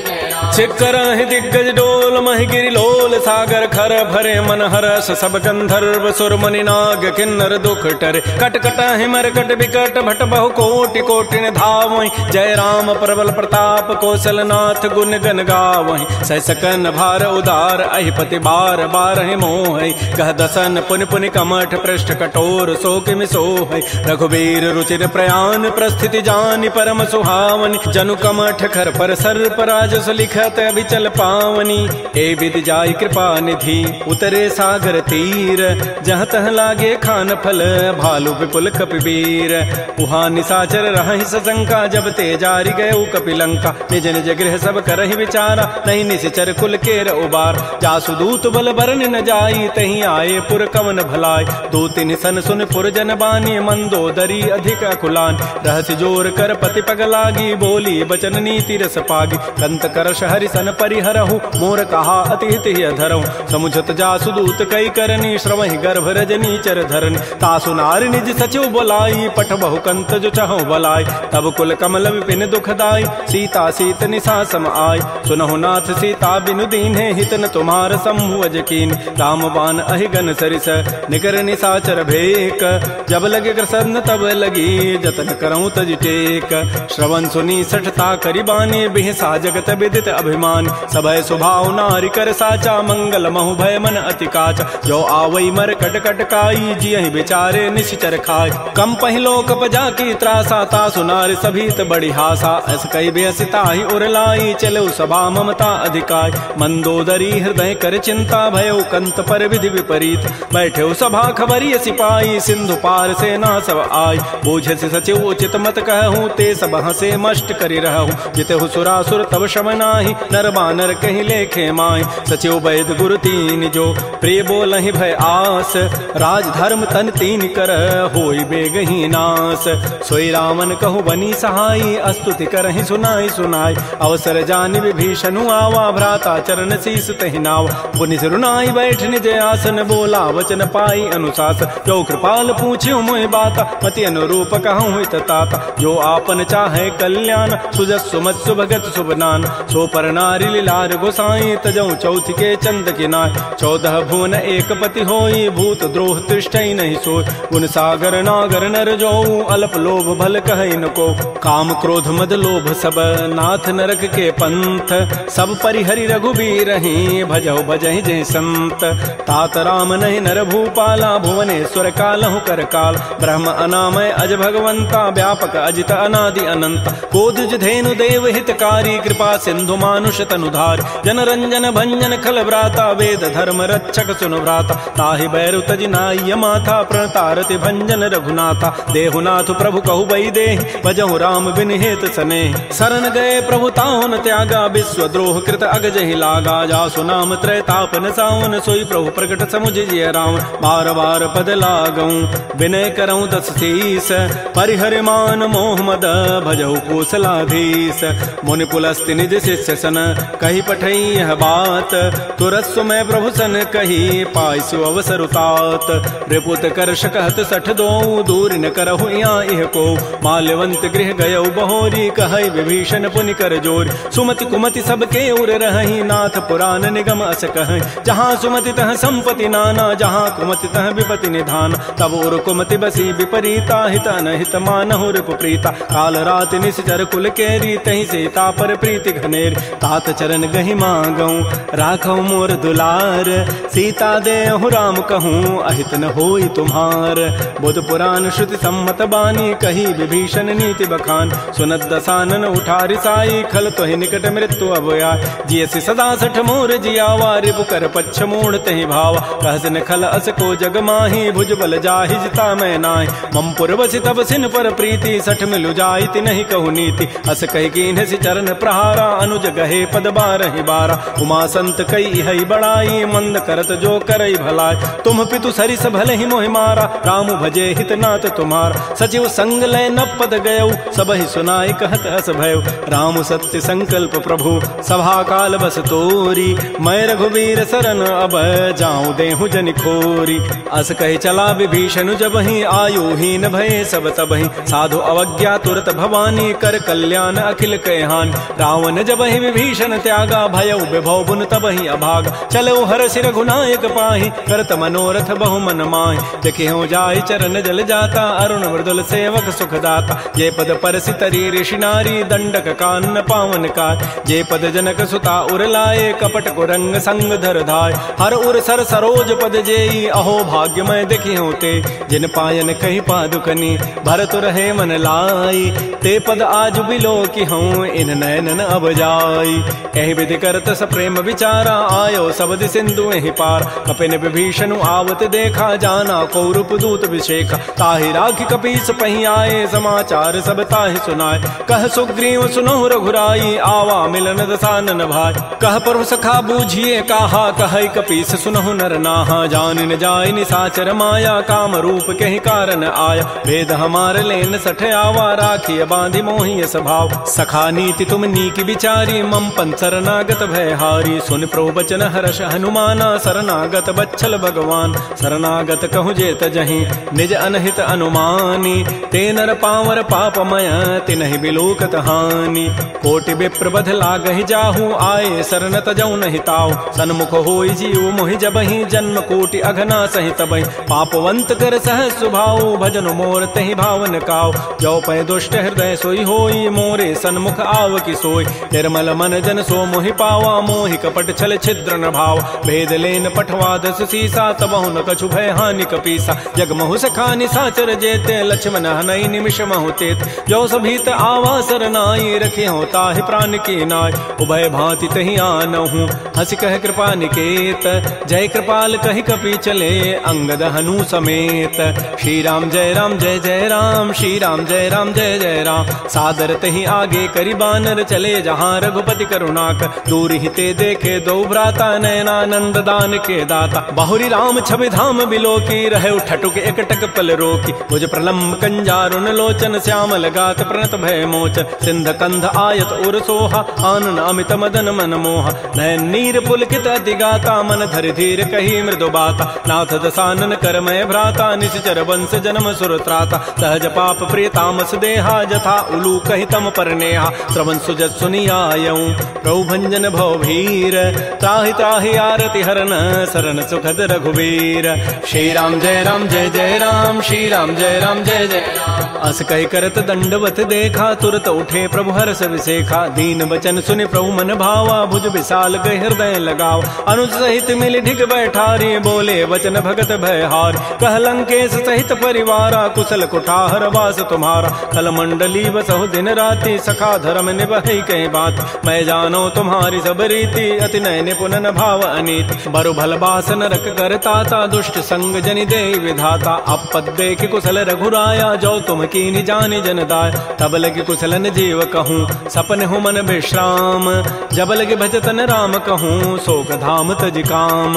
[SPEAKER 1] जय राम। छिकर दिग्गज डोल महि गिरि लोल सागर खर भरे मन हरस सब गंधर्व सुर मुनि नाग किन्नर दुख टरे कट कट हिमर कट विकट भट बहु कोटि कोटि धावहि जय राम प्रबल प्रताप कौशल नाथ गुण गन गावहि सह सकन भार उदार अहिपति बार बारहि मोहि गह दसन पुनि पुनि कमठ पृष्ठ कठोर सो किमि सोहि रघुबीर रुचिर प्रयान प्रस्थिति जानि परम सुहावनि जनु कमठ खर पर सर्प राजस लिखत अभिचल पावनी ए विधि जाय कृपा निधि उतरे सागर तीर जहाँ तह लागे खान फल भालु विपुल कपिवीर उहाँ निशाचर रहहि सशंका जब ते जारि गए कपिलंका निज निज गृह सब करहि विचारा नहीं निश्चर कुल केर उबार जासु दूत बल बरन न जाई तहीं आए पुर कवन भलाई दो तिन सन सुन पुर जन बानी मंदोदरी अधिक अकुलान रहस्य जोर कर पति पग लागी बोली बचन नीति रस पागी कंत करश हरि सन परिहरहु मोर कहा अति हित धरहु समुझत जासु दूत कई करनी श्रवहि गर्भ रजनी चर धरनी तासु नारी निज सचिव बोलाई पठ बहु कंत जो चहु बलाई तब कुल कमल विपिन दुखदाई सीता सीत निशा सम आय सुनहु नाथ सीता बिनु दीन्हे हित न तुम्हार सम्मुअज कीन राम बाण अहिगन सरिस निकर निशाचर भेक जब लगे कृष्ण तब लगी जतन करऊं तज टेक श्रवण सुनी सठता करिबानी बिहसा जगत विदित अभिमान सभय स्वभाव नारी कर साचा मंगल महु भय मन अति काचा जो आवई मर कट कट काई जियहि बेचारे निश्चर खाय कम पहिलो कपजा की त्रासा तासु नारी सभीत बड़ी हासा अस कई बेसिता ही उरलाई चलो सभा ममता अधिकाय मंदोदरी हृदय कर चिंता भयो कंत पर विधि विपरीत बैठे सभा खबरी सिपाही सिंधु पार सेना सब आय बोझ से सचिव उचित मत कहूँ ते सब हसे मष्ट करी रहूँ जिते सुरासुर तब शम नाही नर बानर कहीं लेखे माय सचिव वैद गुरु तीन जो प्रिय बोलहि भय आस राज धर्म तन तीन कर होई बेगही नास सोई रामन कहु बनी सहाई अस्तुति करहि सुनाई सुनाई अवसर जानि विभीषणु आवा भ्राता चरण शीस तहि नावा पुनि सिरुनाई बैठ निज आसन बोला वचन पाई अनुशास जो कृपाल पूछ्यो मोहि बाता मति अनुरूप कहूँ हित ताता जो आपन चाहे कल्याण सुजस सुमत सुभगत सुबनान सो पर नारी लीलार गोसाई तजऊ चौथ के चंद किनाय 14 भुवन एक पति होई भूत द्रोह तिष्ठई नहीं सोय गुण सागर नागर नर जो अल्प लोभ भल कहै न को काम क्रोध मद लोभ सब नाथ नरक के पंथ सब परिहरि रघुबीर ही भजौ भजहि जय संत तात राम नहीं नर भूपाला भुवनेश्वर कालहु कर काल ब्रह्म अनामय अज भगवंता व्यापक अजित अनादि अनंत कोदज धेनु देव हितकारी कृपा सिंधु मानुष तनुधार जन रंजन भंजन खल व्राता वेद धर्म रक्षक सुनु व्राता ताहि बैरु तजि नाय माथा प्रणतारति भंजन रघुनाथा देहुनाथ प्रभु कहु बई देहि भजहु राम बिन हेत सने शरण गए प्रभु ताहुन त्यागा विश्व द्रोह कृत अगजहि लागा जासु नाम त्रैतापन सावन सोई प्रभु प्रकट समुझ जिय राम बार बार पद लागऊं विनय करऊं दस शीस परिहरि मान मोह मद भजहु कौशलाधीश मुनि पुलस्ति निज शिष्य सन कही पठई यह बात तुरस्व में प्रभु सन कही पाइसु अवसर उतात रिपुत कर शकहत सठ दो दूर न करहु यहाँ इह को माल्यवंत गृह गयौ बहोरी कहई विभीषण पुनि कर जोर सुमति कुमति सबके उर रहहि नाथ पुराण निगम अस कहई जहाँ सुमति तह संपति नाना जहाँ कुमति तह विपति निधान तब उर कुमति बसी विपरीता हित अनहित मानहु रिपु प्रीता काल रात निश्चर कुल केरी तहि सीता पर प्रीति घनेर तात चरण गहि मांगऊं राखऊ मोर दुलार सीता देहु राम कहूँ अहित न होई तुम्हार बुध पुराण श्रुति सम्मत बानी कही विभीषण नीति बखान सुनत दसानन उठारि साई खल तोहि निकट मृत्यु अभया जियसि सदा सठ मोर जियावा रिपु कर पच्छ मूढ़ तहि भावा कहस न खल अस को जग माही भुज बल जाहि जिता मैं नाहि मम पुरवसि तब सिन पर प्रीति सठ मिलु जाइति नहीं कहु नीति अस कहि कीन्हसि चरण प्रहारा अनुज गहे पद बारहि बारा उमा संत कई हई बड़ाई मंद कर करत जो करई भलाय। तुम पितु सरिस भले ही मोहि मारा, राम भजे हित नाथ तुम्हारा। सचिव संग लय न पद गयऊ, सब ही सुनाई कहत हस भयऊ। राम सत्य संकल्प प्रभु, सभा काल बस तोरी। मैं रघुवीर सरन अब जाऊं देहु जनि खोरी। अस कहि चला विभीषण जब ही, आयुहीन भये सब तबहि। साधु अवज्ञा तुरत भवानी, कर कल्याण अखिल कहान। रावण जब ही विभीषण त्यागा, भयउ विभव बुन तबहि अभागा। चलो हरषि रघुनायक पाहि, करत मनोरथ बहु मन माहि। देखियो जाय चरण जल जाता, अरुण मृदुल सेवक सुखदाता। जे पद परसि तरी ऋषि नारी, दंडक कानन पावन काय। जे पद जनक सुता उर लाए, कपट कुरंग संग धर धाय। हर उर सर सरोज पद जेई, अहो भाग्यमय देखियो ते। जिन पायन कही पादुकनी, भरत रहे मन लाई। ते पद आज बिलो की हूँ, इन नयनन अब जाई। एहि विधि करत स प्रेम विचारा, आयो सबद सिंधु एहि पार। कपिन विभीषण आवत देखा, जाना कौरप दूत विशेखा। ताहि राखि कपीस पही आए, समाचार सब ताहि सुनाए। कह सुग्रीव सुनहु रघुराई, आवा मिलन दसानन भाई। कह प्रभु सखा बूझिए काहा, कहै कपीस सुनहु नर नाहा। जान न जाय निसाचर माया, काम रूप कहि कारण आया। भेद हमार लेन सठ आवा, राखिय बांधि मोहि स्वभाव। सखा नीति तुम नीक विचारी, मम पन शरणागत भय हारी। सुन प्रभु बचन हर्ष हनुमाना, शरणागत बच्छल भगवान। शरणागत कहु जेत जहीं, निज अनहित अनुमानी। ते नर पावर पापमय, तिनहि बिलोकत हानि। कोटि विप्र बध लागहि जाहू, आए शरण तजौ नहि ताऊ। सन्मुख होई जीव मोहि जबहि, जन्म कोटि अघना सहि तबहि। पापवंत कर सहज सुभाऊ, भजन मोर तहि भावन काऊ। जो पै दुष्ट हृदय सोई होई, मोरे सन्मुख आव की सोई। निर्मल मन जन सो मोहि पावा, मोहि कपट छल छिद्र न भाव। भेद लेन पठवा दस सीसा, तबहु न कछु भय हानि कपीसा। जग महु सखा निसाचर जेते, लक्ष्मण हनई निमिष महु तेत। जो सभीत आवा सरनाई, रखे हो ताहि प्राण की नाय। उभय भांति तहि आनहु, हसि कह कृपा निकेत। जय कृपाल कहि कपि चले, अंगद हनु समेत। श्री राम जय राम जय जय राम, श्री राम जय राम जय जय राम। सादर तहि आगे करि बानर, चले जहाँ रघुपति करुणाकर। दूर हिते देखे दो भ्राता, नयनानंद दान के दाता। बाहुरी राम छवि धाम बिलो की, रहे ठटुक एकटक पल रोकी। भुज प्रलम्ब कंजारुन लोचन, श्यामल गात प्रणत भय मोचन। सिंध कंध आयत उर सोहा, आनन अमित मदन मन मोहा। नयन नीर पुलकित अति गाता, मन धरि धीर कही मृदु बाता। नाथ दसानन कर मैं भ्राता, निश्चर वंश जन्म सुर त्राता। सहज पाप प्रिय तामस देहा, जथा उलू कहि तम पर नेहा। श्रवण सुजत सुनि आयऊं, प्रभु भंजन भव भीर। त्राहि त्राहि आरति हरन, शरण सुखद रघुवीर। श्री राम जय राम जय जय राम, श्री राम जय राम जय जय राम। अस कहि करत दंडवत देखा, तुरत उठे प्रभु हर्ष विसेखा। दीन वचन सुनि प्रभु मन भावा, भुज विशाल गहि हृदय लगाव। अनुज सहित मिलि ढिग बैठारी, बोले वचन भगत भयहार। कह लंकेश सहित परिवारा, कुशल कुठार वास तुम्हारा। कल मंडली बसहु दिन राति, सखा धर्म निभहि कहीं बात। मैं जानो तुम्हारी सब रीति, अति नय निपुण भाव अनीति। बरु भल बास नरक करताता, दुष्ट संग जनि दे विधाता। अपद देख कुशल रघुराया, जो तुम कीनि जानि जन दाय। तब लगे कुशलन जीव कहूँ, सपन हूँ मन विश्राम। जब लगे भजतन राम कहूँ, शोक धाम तज काम।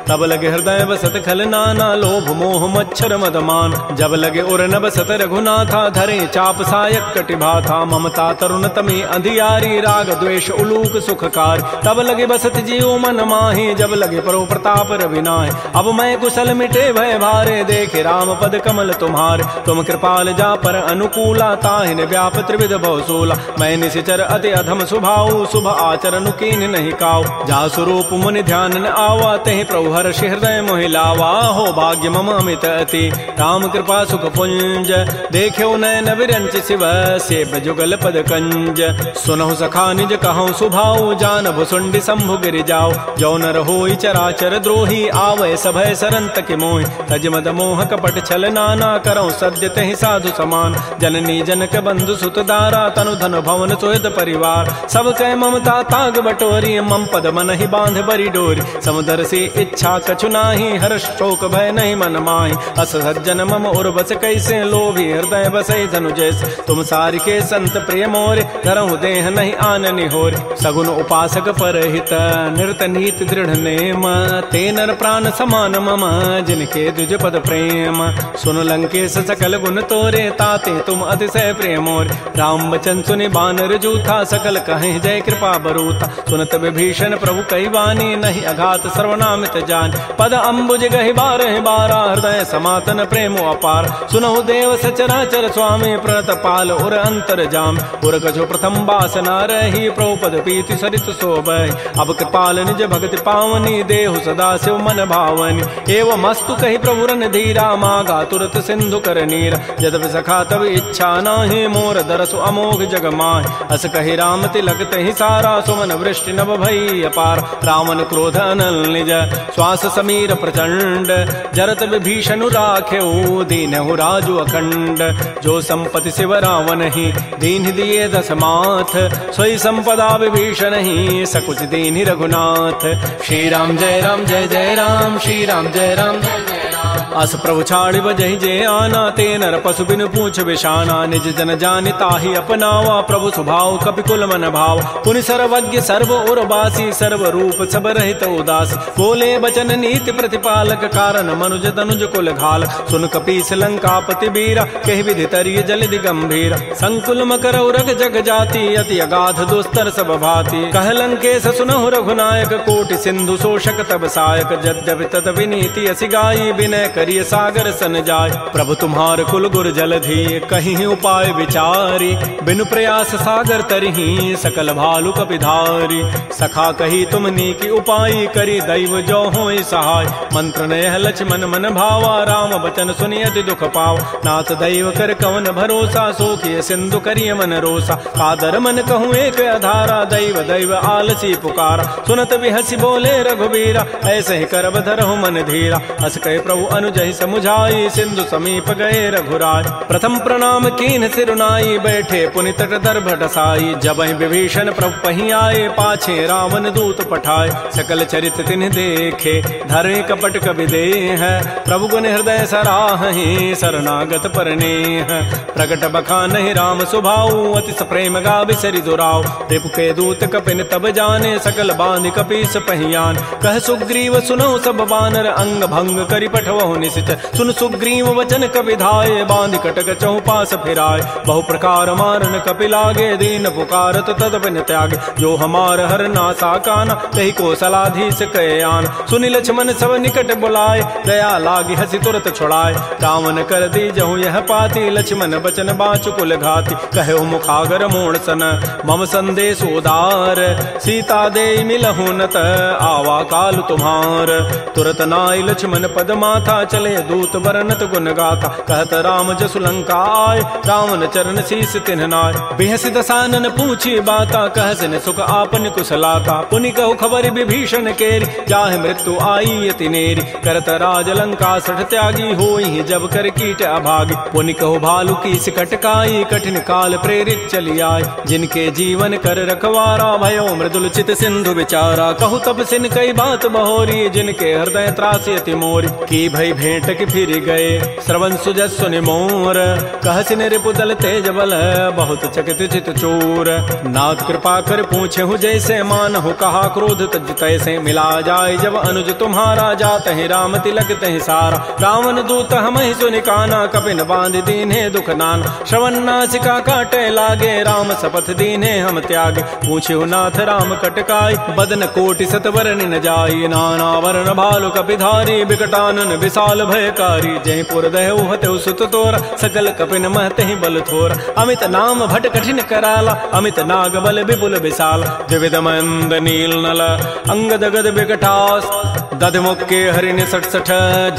[SPEAKER 1] तब लगे हृदय बसत खल नाना, लोभ मोह मच्छर मदमान। जब लगे उर न बसत रघुनाथा, धरे चाप सायक कटिभाथा। ममता तरुण तमी अंधियारी, राग द्वेष उलूक सुखकार। तब लगे बसत जीव मन माही, जब लगे परो प्रताप रविनाय। अब मैं कुशल मिटे भय भारे, देखे राम पद कमल तुम्हारे। तुम कृपाल जा पर अनुकूला, ताहिन व्याप त्रिविध बहुसूला। मैं निशिचर अति अधम स्वभाव, शुभ आचरण कीन नहीं काऊ। जा स्वरूप मुनि ध्यान न आवा, तेहि प्रभु हर्षि हृदय मोहि लावा। हो भाग्य मम अमित अति, राम कृपा सुख पुंज। देख्यो नयन विरंच शिव, सेव जुगल पद कंज। सुनहु सखा निज कहूँ सुभाऊ, जान भुसुंडी शंभु गिरि जाऊ। जो नर होई चराचर द्रोही, आवै सभय सरंत के मोहि। तज मद मोह कपट छल नाना, करऊँ सद्य तहि साधु समान। जननी जनक बंधु सुत दारा, तनु धन भवन सोहित परिवार। सब कह ममता ताग बटोरी, मम पद मन ही बांध बरी डोरी। समुदर से इच्छा कछु नाही, हर्ष शोक भय नहीं मन माही। अस सज्जन मम उर बस कैसे, लोभी हृदय बसै धनु जैसे। तुम सारि के संत प्रिय मोरे, धरहु देह नहीं आननि होरे। सगुन उपासक परहित, निरत नीति दृढ़ नेम। ते नर प्राण समान मम जिनके द्विज पद प्रेम। सुन लंकेश सकल गुण तोरे ताते तुम अतिशय प्रेमोर। राम बचन सुनि बानर जूथा सकल कहें जय कृपा बरूथा। सुनत विभीषण प्रभु कई वाणी नहीं अघात सर्वनामित जान। पद अम्बुज गहि बारह बारा हृदय समातन प्रेम अपार। सुनहु देव सचराचर स्वामी प्रणत पाल उर अंतर जाम। उर कछो प्रथम बासना रही प्रभुपद पीति सरित शोभहि। अब कृपाल निज भगति पावनी देहु सदा शिव मन भावनी। एवं मस्तु कही प्रभु रन धीरा मागा तुरत सिंधु कर नीर। यद्यपि सखा तब इच्छा नाही मोर दरसु अमोघ जग माहि। अस कही राम तिलक तहि सारा सुमन वृष्टि नभ भई अपार। रावण क्रोध अनल निज श्वास समीर प्रचंड। जरत विभीषण राखेऊ दीनहु राजु अखंड। जो संपत्ति शिव रावण ही दीन दिए दस माथ। सोई संपदा विभीषण ही सकुच दीन रघुनाथ।
[SPEAKER 2] श्री राम जय राम श्री राम जय राम जय राम।
[SPEAKER 1] अस प्रभु छाड़ि बजहि जे आना। ते नर पशु बिनु पूछ विशाना। निज जन जानि ताहि अपनावा प्रभु स्वभाव कपिकुल मन भाव। पुनि सर्वज्ञ सर्व उर्वासी सर्व रूप सब रहित उदास। बोले बचन नीति प्रतिपालक कारण मनुज तनुज कुल घाल। सुन कपीस लंकापति बीरा कहि विधि तरिय जलधि गंभीर। संकुल मकर उरग जग जाति अति अगाध दुस्तर सब भाति। कह लंकेश सुनहु रघुनायक कोटि सिंधु शोषक तब सायक। यद्यपि तदपि नीति असि गाई विनय करिय सागर सन जाय। प्रभु तुम्हार कुल गुर जलधि कहीं उपाय विचारी। बिनु प्रयास सागर तरही सकल भालु कपिधारी। सखा कही तुम नीकी उपाय करी दैव जो होई सहाय। मंत्र नयह लक्ष्मण मन भावा राम बचन सुनि अति दुख पाव। नाथ दैव कर कवन भरोसा सोखिय सिंधु करिय मन रोसा। कादर मन कहूँ एक अधारा दैव दैव आलसी पुकारा। सुनत बिहसी बोले रघुबीरा ऐसे ही करब धरहु मन धीरा। अस कहे प्रभु अनुजहि समुझाई सिंधु समीप गए रघुराय। प्रथम प्रणाम कीन सिरुनाई बैठे पुनि तट दर्भ डसाई। जबहि विभीषण प्रभु पहि आए पाछे रावण दूत पठाए। सकल चरित तिन्ह देखे धरे कपट कवि देह। प्रभु गुण हृदय सराहि शरणागत परनेह। प्रगट बखानहि राम सुभाऊ अति प्रेम गा बिसरि दुराव। रिपु के दूत कपिन तब जाने सकल बांधि कपीस पहियान। कह सुग्रीव सुनौ सब बानर अंग भंग करि पठवहु निशित। सुन सुग्रीव वचन कपि धाये बांधि कटक चहुपास फिराय। बहु प्रकार मारन कपि लागे दीन पुकारत तदपिन त्यागे। जो हमार हर नासा काना कही कौशलाधीश कहे आन। सुनि लक्ष्मण सब निकट बुलाए दया लागी हसी तुरत छुड़ाए। रावण कर दी जहु यह पाती लक्ष्मण बचन बाचु कुल घाती। कहो मुखागर मोण सन मम संदेश उदार। सीता दे मिलहु नत आवा काल तुम्हार। तुरत नाई लक्ष्मण पद माथा चले दूत बरनत गुण गाथा। कहत राम जसु लंका आय रावण चरण शीस तिन्ह नाय। बिहसि दसानन पूछी बाता कहसिन सुख आपन कुशलाता। पुनि कहु खबर विभीषण केरी जाहि मृत्यु आई यति नेरी। करत राज लंका सठ त्यागी होई जब कर कीट अभागी। पुनि कहु भालु की कटकाई कठिन काल प्रेरित चली आय। जिनके जीवन कर रखवारा भयो मृदुल चित सिंधु विचारा। कहु तब सिन कई बात बहोरी जिनके हृदय त्रासी अति मोरी। की भई भेंट की फिर गए श्रवण सुजस सुनि मोर। कहसिन रिपु दल तेज बल बहुत चकित चित चोर। नाथ कृपा कर पूछे हूँ जैसे मानहु कहा क्रोध तज तैसे। मिला जाय जब अनुज तुम्हारा जात है राम तिलक तहि सारा। रावण दूत हम ही सुनि काना कपिन बांध दीन्हे दुख नाना। श्रवण नासिका काटे लागे राम शपथ दीन्हे हम त्यागे। पूछे नाथ राम कटकाई बदन कोटि सतवरनि न जाई। नाना वर्ण भालु कपिधारी विकटानन विशाल भयकारी। जय पुर दहु हतउ सुत तोरा सकल कपिन महते बल थोरा। अमित नाम भट कठिन कराला अमित नाग बल विपुल विशाल। द्विविध मंद नील नल अंगद गद विकटास। दध मुक्के हरिण सठ सठ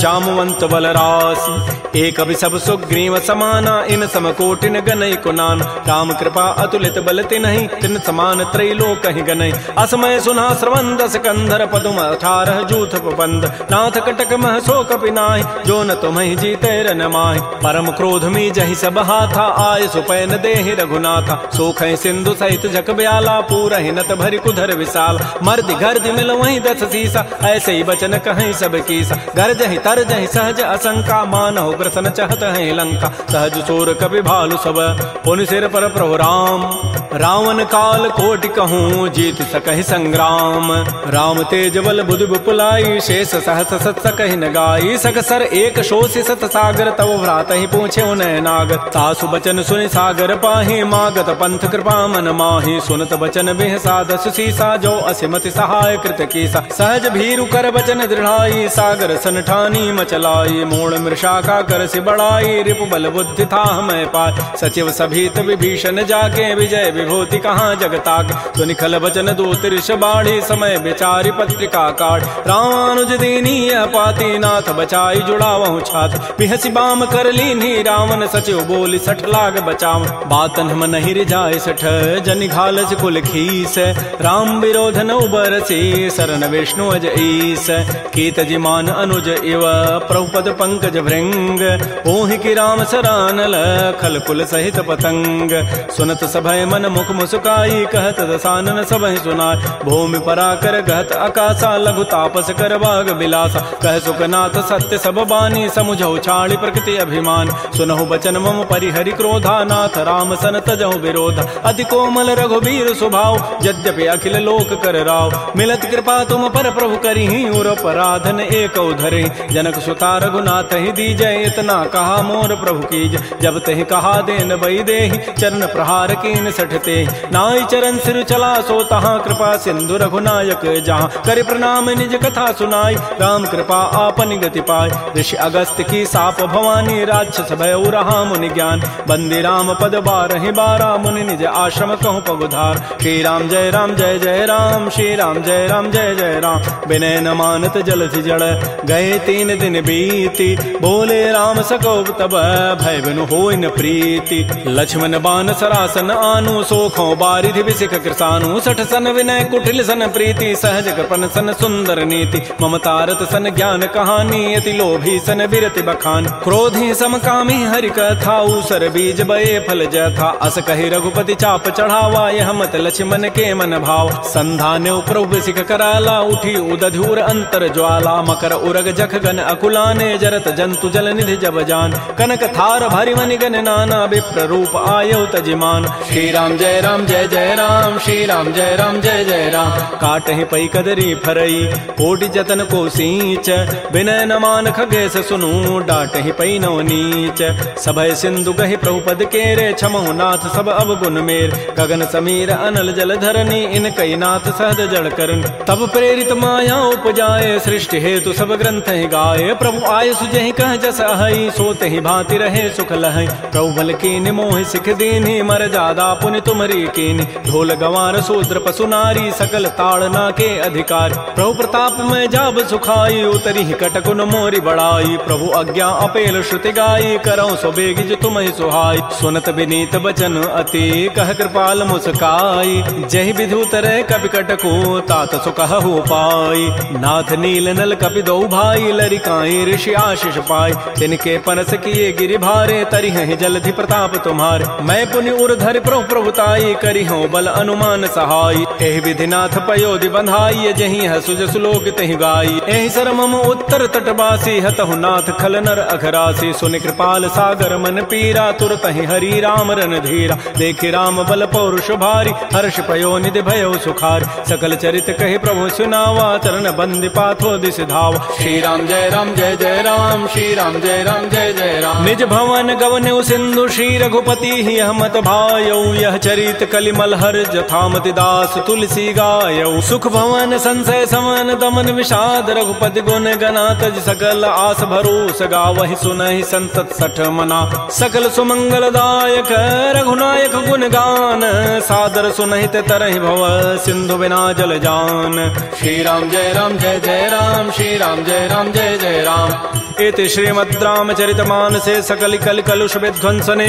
[SPEAKER 1] जामवंत बलरास। एक अभि सब सुग्रीव समाना इन सम कोटिन गनई कुनान। राम कृपा अतुलित बल तिन्हि तिन समान त्रैलोक कहि गनई। असमय सुना श्रवण दस कंधर पदुम 18 जूथ बंद। नाथ कटक मह सो कपि नाहि जो न तुम्हि जीते रन माहि। परम क्रोध मी जहि सब हाथा आय सुपैन देहि रघुनाथा। सोखै सिंधु सहित जग ब्याला पूरहि नत भरि कुधर विशाल। मर्दि गर्दि मिल वहीं दस सीसा ऐसे ही बचन कहीं सब कीसा। गरजहि तरजहि सहज असंका, मानहु ग्रसन चहत है लंका। सहज सोर कपि भालु सब, पुनि सिर पर प्रभु राम। रावण काल कोटि कहूँ, जीत सकहि संग्राम। राम तेज बल बुद्धि विपुलाई, शेष सहस सत सकहि न गाई। सकसर एक शोषि सत सागर, तव भ्रात ही पूछे उन्हें नाग। तासु बचन सुनि सागर पाहि, मागत पंथ कृपा मन माहि। सुनत बचन बिह साधस सीसा, जो असिमति सहाय कृत कीसा। सहज भीरु कर बचन दृढ़ाई, सागर सन ठानी मचलाई। मूढ़ मृषा का कर सि बढ़ाई, रिपु बल बुद्धि था मैं पाय। सचिव सभीत विभीषण जाके, विजय विभूति कहाँ जगताक। सुनि खल बचन दूत ऋष बाढ़ी, समय विचारि पत्रिका काढ़। रामानुज दीनी पाती, नाथ बचाई जुड़ावहु छात। बिहसि बाम कर लीन्ही, रावण सचिव बोली सठ लाग बचाव। बातन हम नहीं रिझाए सठ, जनि घालस कुल खीस। राम विरोध न उबरसी, शरण विष्णु अज ईस। कीत जिमान अनुज इव, प्रभुपद पंकज भृंग। ओहि की राम सरानल, खल कुल सहित पतंग। सुनत सभय मन मुख मुस्काई, कहत दसानन सबहि सुनाय। भूमि पराकर गहत आकाशा, लघु तापस कर बाग बिलासा। कह सुखनाथ सत्य सब बानी, समुझौ छाड़ी प्रकृति अभिमान। सुनहु बचन मम परिहरि क्रोधा, नाथ राम सन तजहु विरोधा। अति कोमल रघुबीर स्वभाव, यद्यपि अखिल लोक कर राव। मिलत कृपा तुम पर प्रभु करिहि, उर पराधन एक धरि। जनक सुता रघुनाथ ही दीजय, इतना कहा मोर प्रभु कीज। जब तहि कहा देन बई देहि, चरण प्रहार कीन सठते। नाई चरण सिर चला सो तहाँ, कृपा सिंधु रघुनायक जहाँ। कर प्रणाम निज कथा सुनाई, राम कृपा आपन गति पाय। ऋषि अगस्त की साप भवानी, राक्षस भय रहा मुनि ज्ञान। बंदी राम पद बारहि बारा, मुनि निज आश्रम कहूँ पगुधार। श्री राम जय राम जय जय राम, श्री राम जय राम जय जय राम। विनय न मानत जलधि जड़, गए 3 दिन बीती। बोले राम सको तब, भय बिनु होय न प्रीति। लक्ष्मण बान सरासन आनु, सोखों बारिधि विसिख कृसानु। सठ सन विनय कुटिल सन प्रीति, सहज कृपन सन सुंदर नीति। ममतारत सन ज्ञान कहानी, अति लोभी सन बिरति बखान। क्रोधी समकामी हरि कथा, ऊसर बीज बये फल जथा। अस कहि रघुपति चाप चढ़ावा, यह मत लक्ष्मण के मन भाव। संधान्य प्रभु सिख कराला, उठी उदधूर अंतर ज्वाला। मकर उरग जख गन अकुलाने, जरत जंतु जल निधि जब जान। कनक थार भरि मनि गन नाना, विप्र रूप आयौ तजिमान। श्री राम जय राम जय जय राम, श्री राम जय राम जय जय राम। काटहि पै कदरी फरई, कोटि जतन को सींच। विनय न मान खगेश सुनु, डांटहि पै नव नीच। सभय सिंधु गहि प्रभुपद केरे, क्षमहु नाथ सब अवगुण मेर। गगन समीर अनल जल धरनी, इन कई नाथ सहज जड़ करन। तब प्रेरित माया उपजाए, सृष्टि हेतु सब ग्रंथ ही गाये। प्रभु आय सुजहि कह जस अहै, सोते ही भांति रहे सुख लहै। प्रभु बल कीन्हि मोहि सिख दीन्हि, मर जादा पुनि तुमरी कीन्हि। ढोल गंवार शूद्र पशु नारी, सकल ताड़ना के अधिकार। प्रभु प्रताप में जाब सुखाई, उतरी ही कटकुन मोरी बड़ाई। प्रभु आज्ञा अपेल श्रुति गाई, करौ सो बेगिज तुम ही सुहाई। सुनत विनीत बचन अति, कह कृपाल मुस्काई। जहि विधु तरह कपि कटको, तात सो कहु पाई। नाथ नील नल कपि दो भाई, लरिकाई ऋषि आशीष पाई। तिनके परस किए गिरि भारे, तरिहहि जलधि प्रताप तुम्हारे। मैं पुनि उर्धर प्रभु प्रभुताई, करिहौ बल अनुमान सहाय। एहि विधि नाथ पयोधि बंधाई, जहि हसु जसु लोक तहि गाई। एहि सर मम उत्तर तटवासी, हतहु नाथ खल नर अघरासी। सुनि कृपाल सागर मन पीरा, तुरत ही हरि राम रन धीरा। देखि राम बल पौरुष भारी, हर्ष पयो निधि भयो सुखार। सकल चरित कहि प्रभु सुनावा, चरण बंदि पाथो दिस धावा। श्री राम जय राम जय जय राम, श्री राम जय राम जय जय राम। निज भवन गवन्यु सिंधु, श्री रघुपति ही हमत भायौ। यह चरित कलिमल हर जथामति दास, तुलसी गायौ। सुख भवन संशय समन, दमन विषाद रघुपति गुण गना। तज सकल आस भरोस, गावहि सुनहि संतत सठ मना। सकल सुमंगल दायक रघुनायक गुण गान, सादर सुनहित तरहि भव सिंधु बिना जल जान। श्री राम जय राम जय जय राम, श्री राम जय राम जय जय राम। इति श्रीमद् रामचरितमानसे सकल कल कलुष विध्वंसने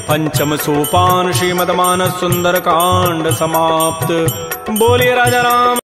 [SPEAKER 1] पंचम सोपान श्रीमद् मानस सुंदर कांड समाप्त। बोलिए राजा राम।